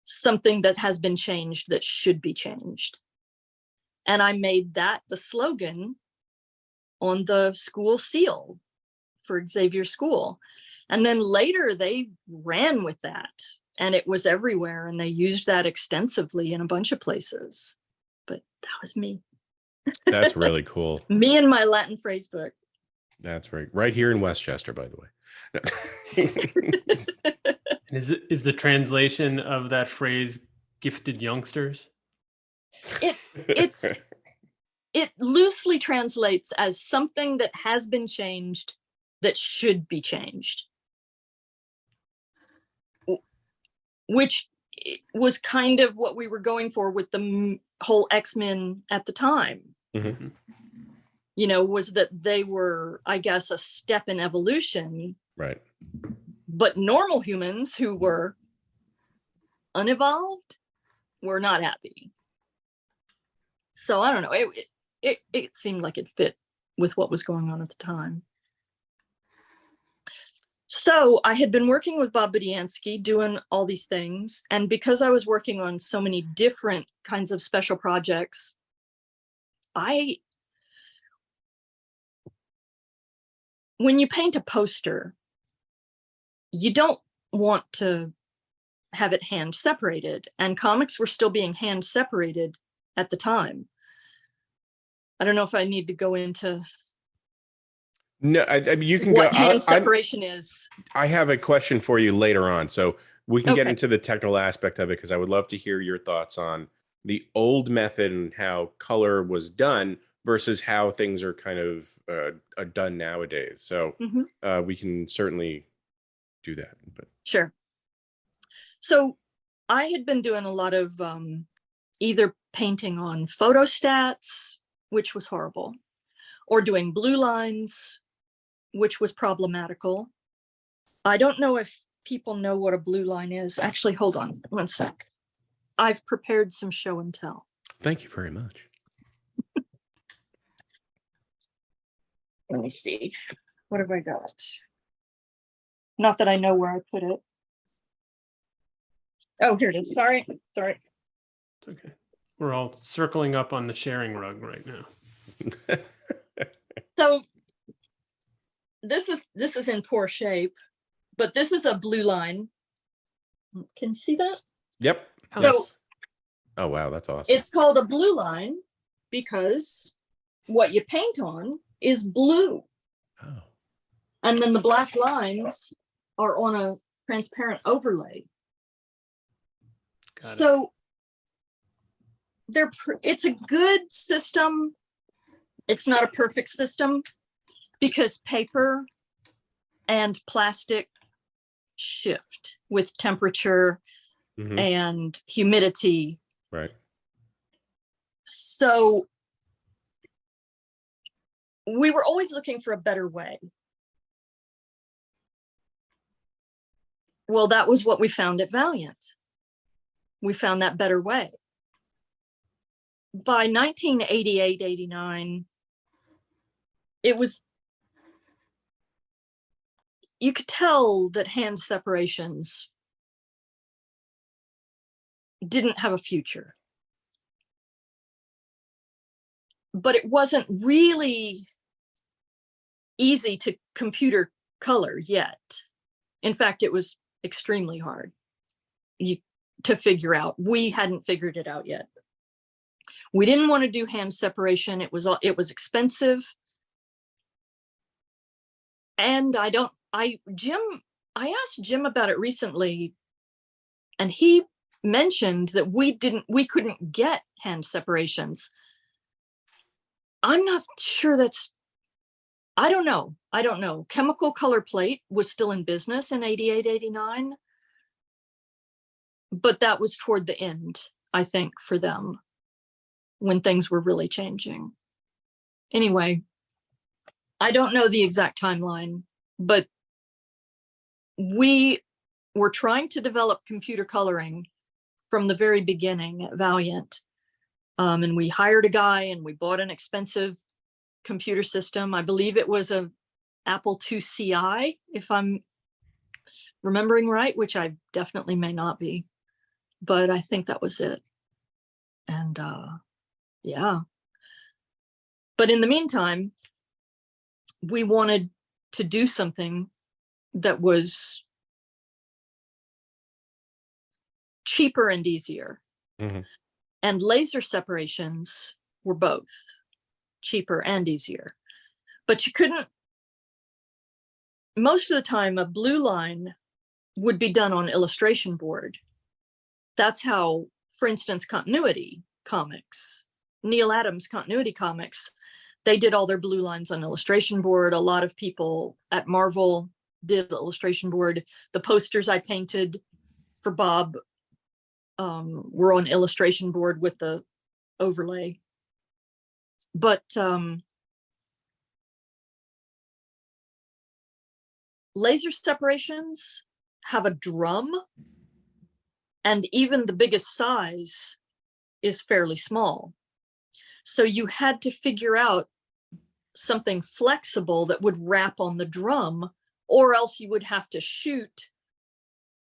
something that has been changed that should be changed. And I made that the slogan on the school seal for Xavier School. And then later they ran with that and it was everywhere and they used that extensively in a bunch of places. But that was me. That's really cool. Me and my Latin phrase book. That's right here in Westchester, by the way. Is the translation of that phrase "gifted youngsters"? It loosely translates as something that has been changed that should be changed, which was kind of what we were going for with the whole X-Men at the time. Mm-hmm. You know, was that they were, I guess, a step in evolution. Right. But normal humans who were unevolved were not happy. So I don't know. It seemed like it fit with what was going on at the time. So I had been working with Bob Budiansky doing all these things. And because I was working on so many different kinds of special projects, when you paint a poster, you don't want to have it hand separated, and comics were still being hand separated at the time. I don't know if I need to go into No, I mean, you can what go. hand separation is. I have a question for you later on, so we can get Okay. into the technical aspect of it, because I would love to hear your thoughts on the old method and how color was done versus how things are kind of are done nowadays. So we can certainly do that. But Sure. So I had been doing a lot of either painting on photostats, which was horrible, or doing blue lines, which was problematical. I don't know if people know what a blue line is. Actually, hold on one sec. I've prepared some show and tell. thank you very much. Let me see. What have I got? Not that I know where I put it. Oh, here it is. Sorry. It's okay. We're all circling up on the sharing rug right now. So this is in poor shape, but this is a blue line. Can you see that? Yep. So Yes. Oh, wow. That's awesome. it's called a blue line because what you paint on is blue. Oh. And then the black lines are on a transparent overlay. Got it. So it's a good system. It's not a perfect system because paper and plastic shift with temperature and humidity. Right. So we were always looking for a better way. Well, that was what we found at Valiant. We found that better way. By 1988, 89, you could tell that hand separations didn't have a future. But it wasn't really easy to computer color yet. In fact, it was extremely hard to figure out. We hadn't figured it out yet. We didn't want to do hand separation. It was expensive. And I asked Jim about it recently, and he mentioned that we couldn't get hand separations. I'm not sure I don't know. Chemical color plate was still in business in 88, 89. But that was toward the end, I think, for them, when things were really changing. Anyway, I don't know the exact timeline, but we were trying to develop computer coloring from the very beginning at Valiant. And we hired a guy and we bought an expensive computer system. I believe it was a Apple II CI, if I'm remembering right, which I definitely may not be, but I think that was it. And yeah. But in the meantime, we wanted to do something that was cheaper and easier. Mm-hmm. And laser separations were both cheaper and easier. But you couldn't, most of the time, a blue line would be done on illustration board. That's how, for instance, continuity comics, Neil Adams continuity comics, they did all their blue lines on illustration board. A lot of people at Marvel did illustration board. The posters I painted for Bob were on illustration board with the overlay. But laser separations have a drum, and even the biggest size is fairly small. So you had to figure out something flexible that would wrap on the drum, or else you would have to shoot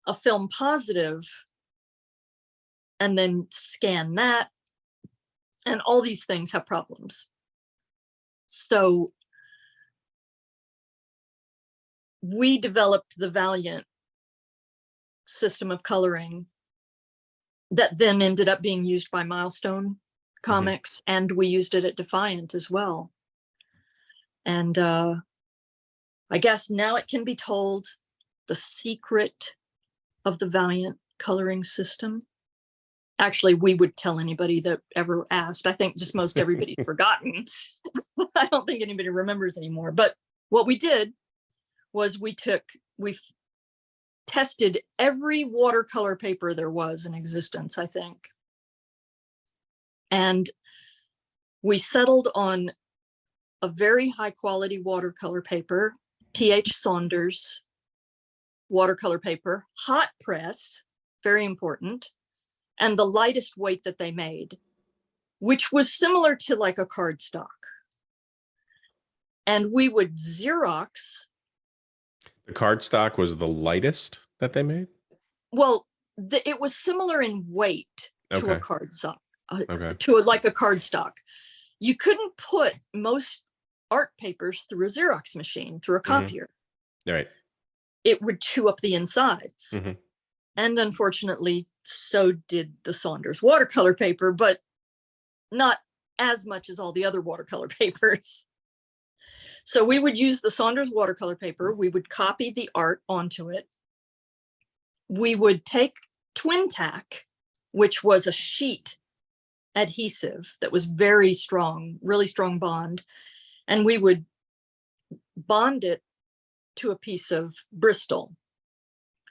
a film positive and then scan that. And all these things have problems. So we developed the Valiant system of coloring that then ended up being used by Milestone Comics, mm-hmm. and we used it at Defiant as well. And I guess now it can be told the secret of the Valiant coloring system. Actually, we would tell anybody that ever asked. I think just most everybody's forgotten. I don't think anybody remembers anymore. But what we did was we tested every watercolor paper there was in existence, I think. And we settled on a very high quality watercolor paper, T.H. Saunders watercolor paper, hot press, very important, and the lightest weight that they made, which was similar to like a cardstock. And we would Xerox. The cardstock was the lightest that they made? Well, it was similar in weight to a cardstock, like a cardstock. You couldn't put most art papers through a Xerox machine, through a copier. Mm-hmm. Right. It would chew up the insides. Mm-hmm. And unfortunately, so did the Saunders watercolor paper, but not as much as all the other watercolor papers. So we would use the Saunders watercolor paper. We would copy the art onto it. We would take Twin Tack, which was a sheet adhesive that was very strong, really strong bond, and we would bond it to a piece of Bristol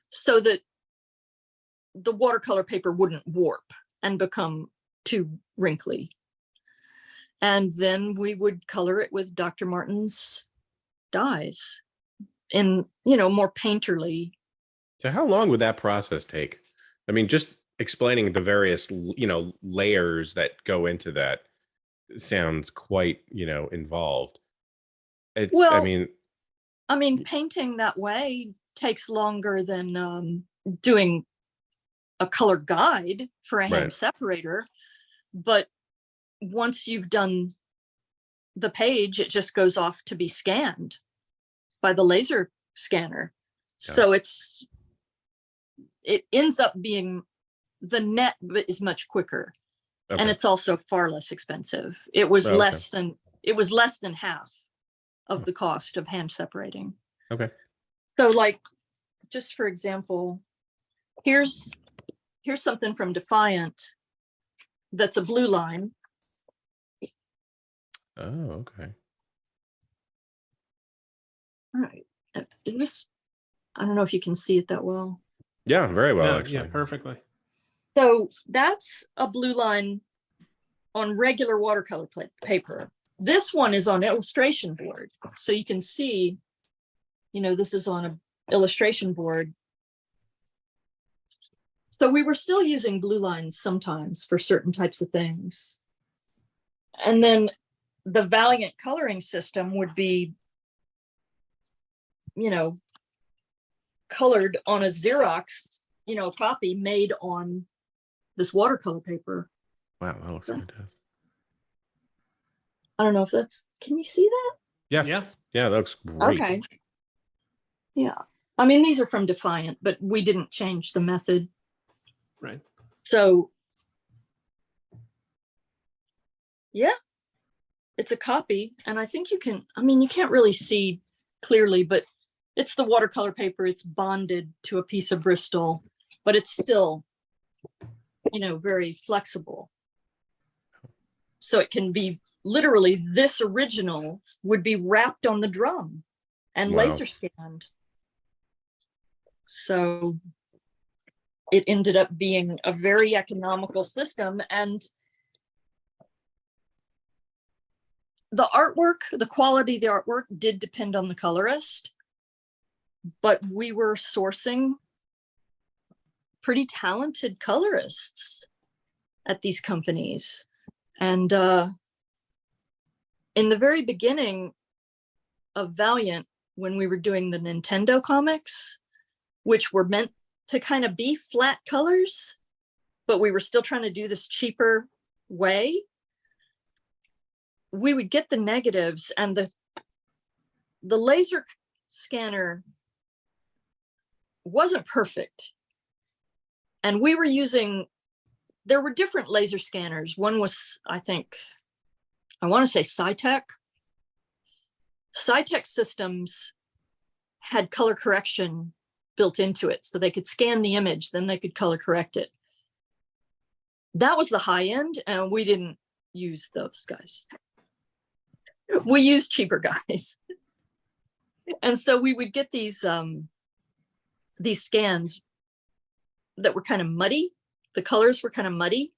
so that the watercolor paper wouldn't warp and become too wrinkly. And then we would color it with Dr. Martin's dyes in, more painterly. So how long would that process take? I mean, just explaining the various, layers that go into that sounds quite, involved. It's, Well, I mean, painting that way takes longer than doing a color guide for a hand separator. But once you've done the page, it just goes off to be scanned by the laser scanner. Yeah. So it ends up being, the net is much quicker. Okay. And it's also far less expensive. It was less than half of the cost of hand separating. Okay. So, like, just for example, here's something from Defiant that's a blue line. Oh, okay. All right. I don't know if you can see it that well. Yeah, very well, Yeah, actually. yeah, perfectly. So that's a blue line on regular watercolor paper. This one is on illustration board. So you can see, this is on an illustration board. So we were still using blue lines sometimes for certain types of things. And then the Valiant coloring system would be, colored on a Xerox, copy made on this watercolor paper. Wow, that looks fantastic. I don't know if can you see that? Yes. Yeah, that looks great. Okay. Yeah. I mean, these are from Defiant, but we didn't change the method. Right. So, yeah, it's a copy. And I think you can't really see clearly, but it's the watercolor paper. It's bonded to a piece of Bristol, but it's still, very flexible. So it can be literally, this original would be wrapped on the drum and laser scanned. So it ended up being a very economical system. And the artwork, the quality of the artwork did depend on the colorist, but we were sourcing pretty talented colorists at these companies. And in the very beginning of Valiant, when we were doing the Nintendo comics, which were meant to kind of be flat colors, but we were still trying to do this cheaper way, we would get the negatives, and the laser scanner wasn't perfect. And we were there were different laser scanners. One was, I want to say Cytec. Cytec systems had color correction built into it, so they could scan the image, then they could color correct it. That was the high end, and we didn't use those guys. We used cheaper guys. And so we would get these scans that were kind of muddy. The colors were kind of muddy.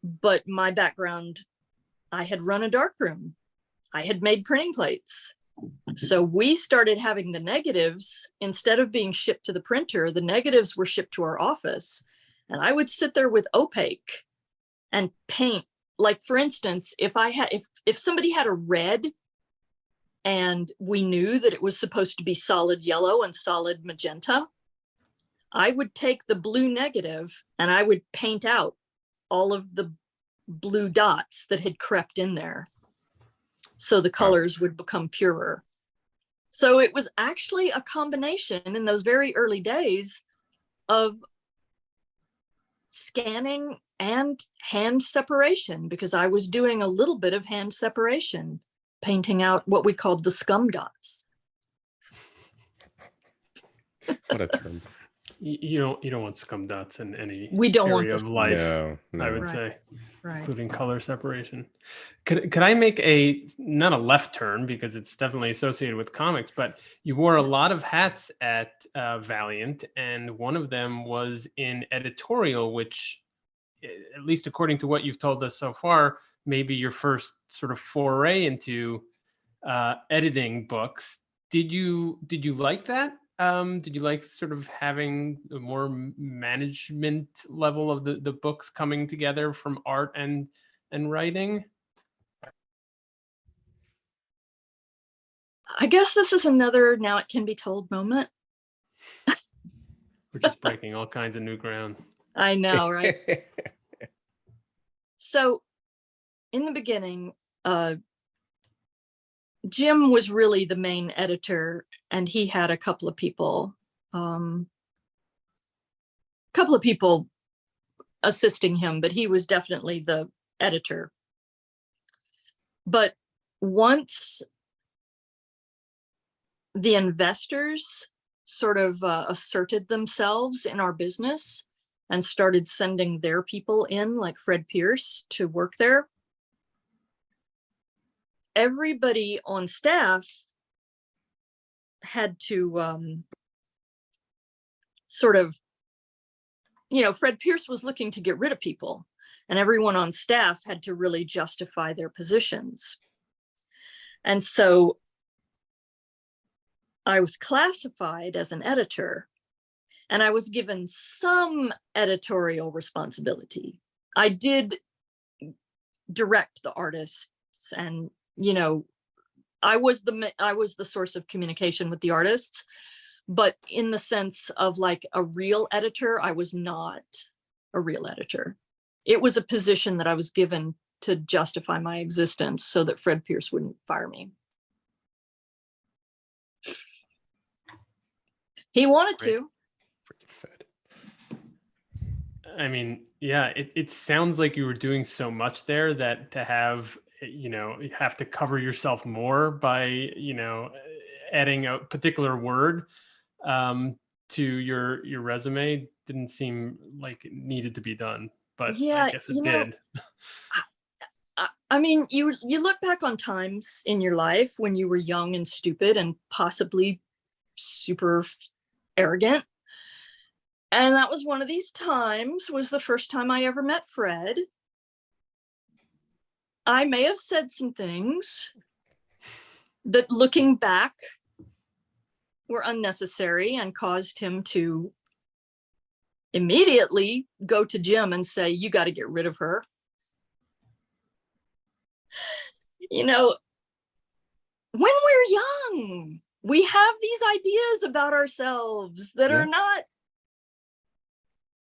But my background, I had run a darkroom. I had made printing plates. So we started having the negatives, instead of being shipped to the printer, the negatives were shipped to our office. And I would sit there with opaque and paint. Like, for instance, if somebody had a red and we knew that it was supposed to be solid yellow and solid magenta, I would take the blue negative and I would paint out all of the blue dots that had crept in there, so the colors would become purer. So it was actually a combination in those very early days of scanning and hand separation, because I was doing a little bit of hand separation, painting out what we called the scum dots. What a term. You don't want scum dots in any we don't want area this of life. No. I would Right. say, Right. including color separation. Could I make not a left turn, because it's definitely associated with comics, but you wore a lot of hats at Valiant, and one of them was in editorial, which, at least according to what you've told us so far, maybe your first sort of foray into editing books. Did you like that? Did you like sort of having a more management level of the books coming together from art and writing? I guess this is another now it can be told moment. We're just breaking all kinds of new ground. I know, right? So in the beginning, Jim was really the main editor, and he had a couple of people assisting him, but he was definitely the editor. But once the investors sort of asserted themselves in our business and started sending their people in, like Fred Pierce, to work there, everybody on staff had to sort of, Fred Pierce was looking to get rid of people, and everyone on staff had to really justify their positions. And so I was classified as an editor, and I was given some editorial responsibility. I did direct the artists, and I was the source of communication with the artists, but in the sense of like a real editor, I was not a real editor. It was a position that I was given to justify my existence so that Fred Pierce wouldn't fire me. He wanted to. I mean, yeah, it sounds like you were doing so much there that to have, you have to cover yourself more by, adding a particular word to your resume didn't seem like it needed to be done, but Yeah, I guess it did. I mean, you look back on times in your life when you were young and stupid and possibly super arrogant. And that was one of these times, was the first time I ever met Fred. I may have said some things that, looking back, were unnecessary and caused him to immediately go to Jim and say, "You got to get rid of her." When we're young, we have these ideas about ourselves that are not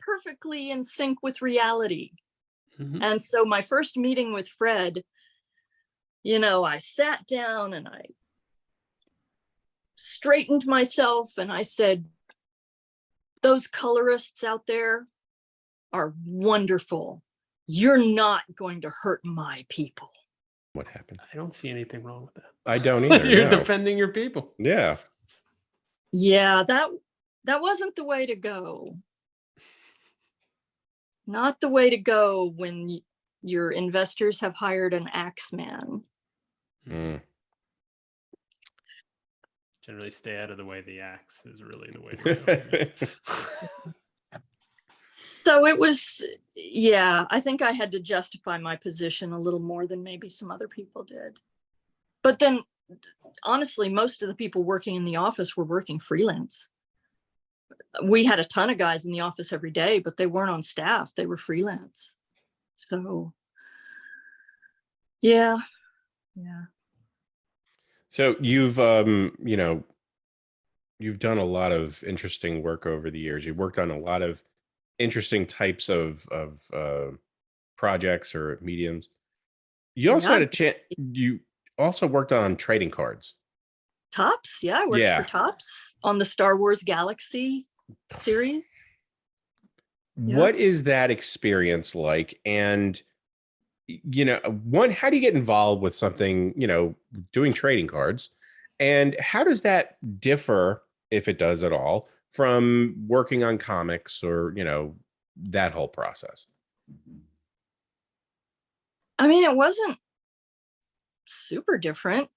perfectly in sync with reality. Mm-hmm. And so my first meeting with Fred, I sat down and I straightened myself and I said, "Those colorists out there are wonderful. You're not going to hurt my people." What happened? I don't see anything wrong with that. I don't either. You're defending your people. Yeah. Yeah, that wasn't the way to go. Not the way to go when your investors have hired an axeman. Mm. Generally stay out of the way. The axe is really the way to go. So it was, I think I had to justify my position a little more than maybe some other people did. But then, honestly, most of the people working in the office were working freelance. We had a ton of guys in the office every day, but they weren't on staff. They were freelance. So, yeah. So you've, you've done a lot of interesting work over the years. You've worked on a lot of interesting types of projects or mediums. You also had a chance. You also worked on trading cards. Topps, I worked for Topps on the Star Wars Galaxy series. What is that experience like? And how do you get involved with something, doing trading cards, and how does that differ, if it does at all, from working on comics or, that whole process? I mean, it wasn't super different.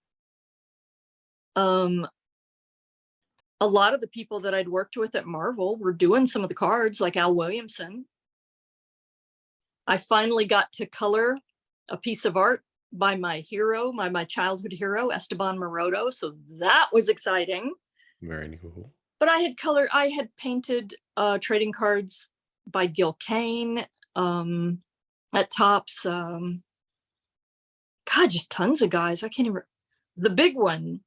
A lot of the people that I'd worked with at Marvel were doing some of the cards, like Al Williamson. I finally got to color a piece of art by my hero, my childhood hero, Esteban Maroto. So that was exciting. Very cool. But I had painted trading cards by Gil Kane at Topps. God, just tons of guys. I can't even. The big one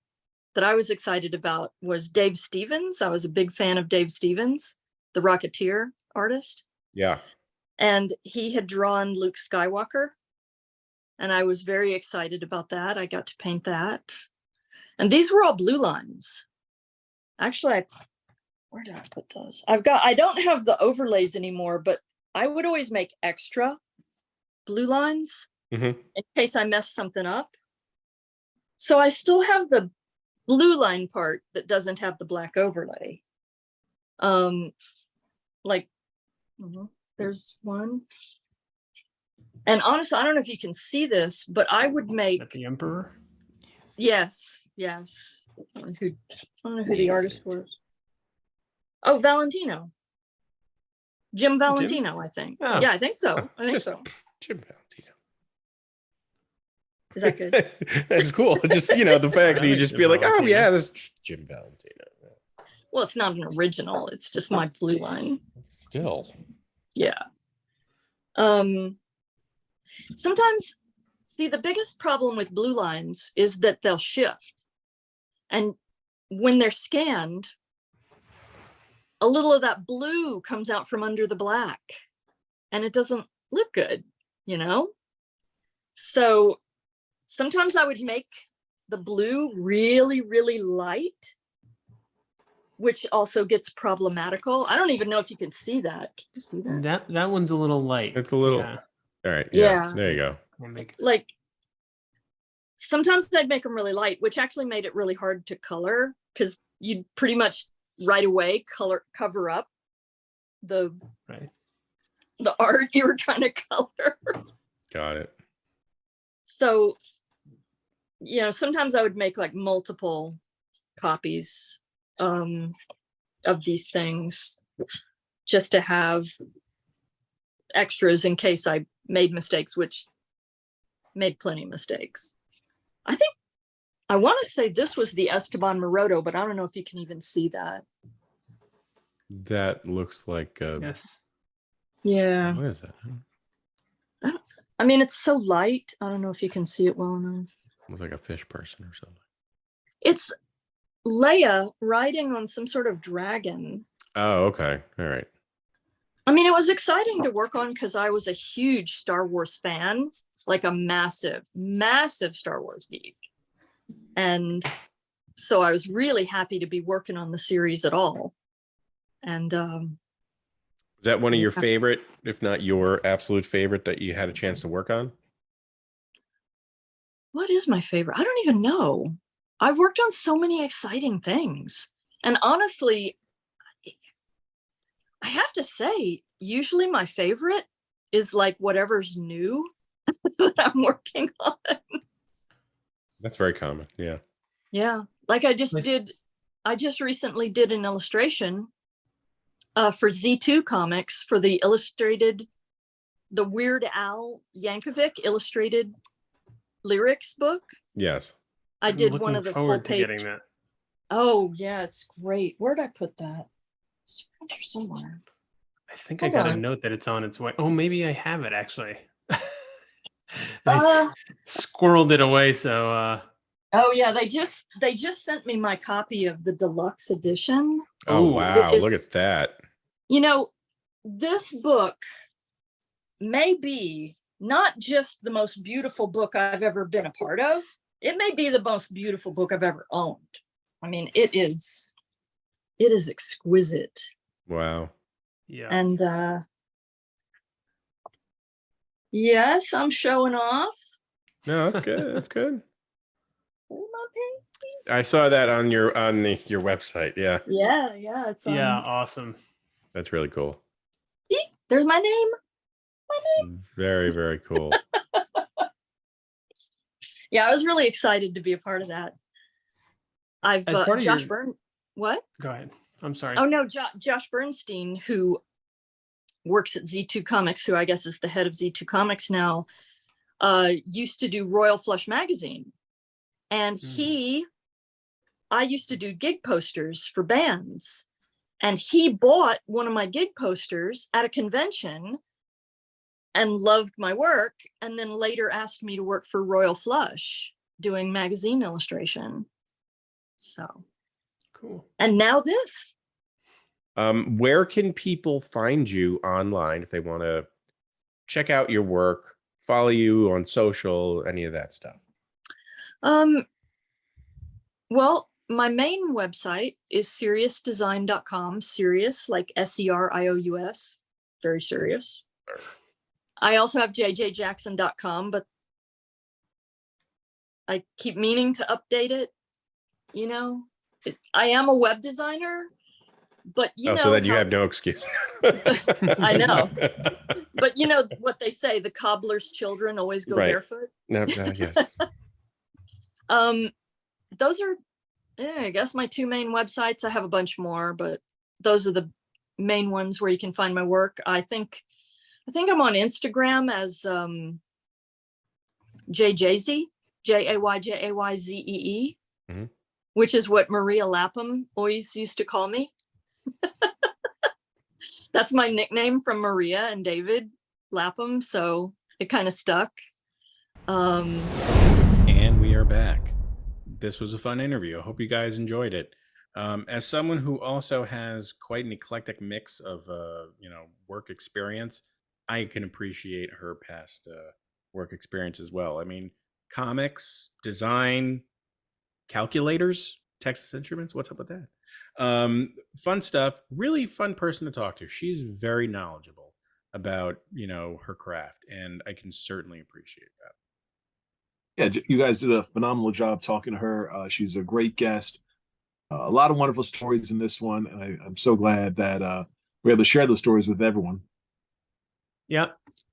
that I was excited about was Dave Stevens. I was a big fan of Dave Stevens, the Rocketeer artist. Yeah. And he had drawn Luke Skywalker. And I was very excited about that. I got to paint that. And these were all blue lines. Actually, where did I put those? I don't have the overlays anymore, but I would always make extra blue lines in case I messed something up. So I still have the blue line part that doesn't have the black overlay. There's one. And honestly, I don't know if you can see this, but I would make the Emperor. Yes. I don't know who the artist was. Oh, Valentino. Jim Valentino, I think. Oh. Yeah, I think so. Jim Valentino. Is that good? That's cool. Just, the fact that you just be like, oh yeah, that's Jim Valentino. Well, it's not an original. It's just my blue line. Still. Yeah. Sometimes, see, the biggest problem with blue lines is that they'll shift. And when they're scanned, a little of that blue comes out from under the black and it doesn't look good, So sometimes I would make the blue really, really light, which also gets problematical. I don't even know if you can see that. Can you see that? That one's a little light. It's a little. Yeah. All right. Yeah. There you go. Like sometimes I'd make them really light, which actually made it really hard to color because you'd pretty much right away cover up the art you were trying to color. Got it. So, sometimes I would make like multiple copies of these things just to have extras in case I made mistakes, which made plenty of mistakes. I want to say this was the Esteban Maroto, but I don't know if you can even see that. That looks like yes. Yeah. What is that? I mean, it's so light. I don't know if you can see it well enough. Looks like a fish person or something. It's Leia riding on some sort of dragon. Oh, okay. All right. I mean, it was exciting to work on because I was a huge Star Wars fan, like a massive, massive Star Wars geek. And so I was really happy to be working on the series at all. And is that one of your favorite, if not your absolute favorite, that you had a chance to work on? What is my favorite? I don't even know. I've worked on so many exciting things. And honestly, I have to say, usually my favorite is like whatever's new that I'm working on. That's very common. Yeah. Yeah. Like I just recently did an illustration for Z2 Comics for the Weird Al Yankovic illustrated lyrics book. Yes. I did one of the full page. Getting that. Oh yeah, it's great. Where'd I put that? It's around here somewhere. I think I got a note that it's on its way. Oh, maybe I have it actually. I squirreled it away. So. Oh yeah, they just sent me my copy of the deluxe edition. Oh wow! Look at that. This book may be not just the most beautiful book I've ever been a part of. It may be the most beautiful book I've ever owned. I mean, it is exquisite. Wow. Yeah. And yes, I'm showing off. No, that's good. That's good. My painting. I saw that on your website. Yeah. Yeah. It's awesome. That's really cool. See, there's my name. Very, very cool. Yeah, I was really excited to be a part of that. I've Josh Byrne. What? Go ahead. I'm sorry. Oh no, Josh Bernstein, who works at Z2 Comics, who I guess is the head of Z2 Comics now. used to do Royal Flush magazine. And I used to do gig posters for bands. And he bought one of my gig posters at a convention and loved my work. And then later asked me to work for Royal Flush doing magazine illustration. So cool. And now this. Where can people find you online if they want to check out your work, follow you on social, any of that stuff? Well, my main website is seriousdesign.com. Serious, like SERIOUS, very serious. I also have JayJayJackson.com, but I keep meaning to update it. You know, I am a web designer, but you know. So then you have no excuse. I know. But you know what they say, the cobbler's children always go barefoot. No, yes. Those are, I guess, my two main websites. I have a bunch more, but those are the main ones where you can find my work. I think I'm on Instagram as JayJay, JayJayZee, which is what Maria Lapham always used to call me. That's my nickname from Maria and David Lapham, so it kind of stuck. And we are back. This was a fun interview. I hope you guys enjoyed it. As someone who also has quite an eclectic mix of work experience, I can appreciate her past work experience as well. I mean, comics, design, calculators, Texas Instruments. What's up with that? Fun stuff. Really fun person to talk to. She's very knowledgeable about her craft, and I can certainly appreciate that. Yeah, you guys did a phenomenal job talking to her. She's a great guest. A lot of wonderful stories in this one, and I'm so glad that we're able to share those stories with everyone. Yeah,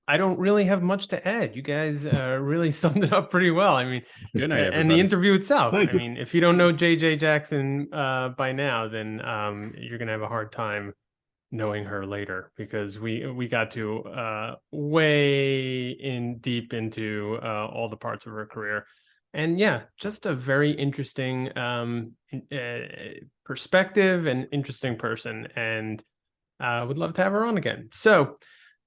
I don't really have much to add. You guys really summed it up pretty well. I mean, good night, everybody. And the interview itself. Thank you. Mean, if you don't know JayJay Jackson by now, then you're gonna have a hard time knowing her later, because we got to way in deep into all the parts of her career. And yeah, just a very interesting perspective and interesting person, and would love to have her on again. So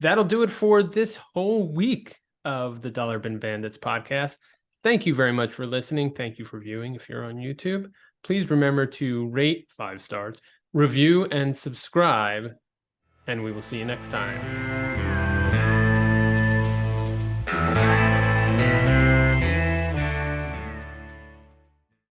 that'll do it for this whole week of the Dollar Bin Bandits podcast. Thank you very much for listening. Thank you for viewing if you're on YouTube. Please remember to rate 5 stars, review, and subscribe, and we will see you next time.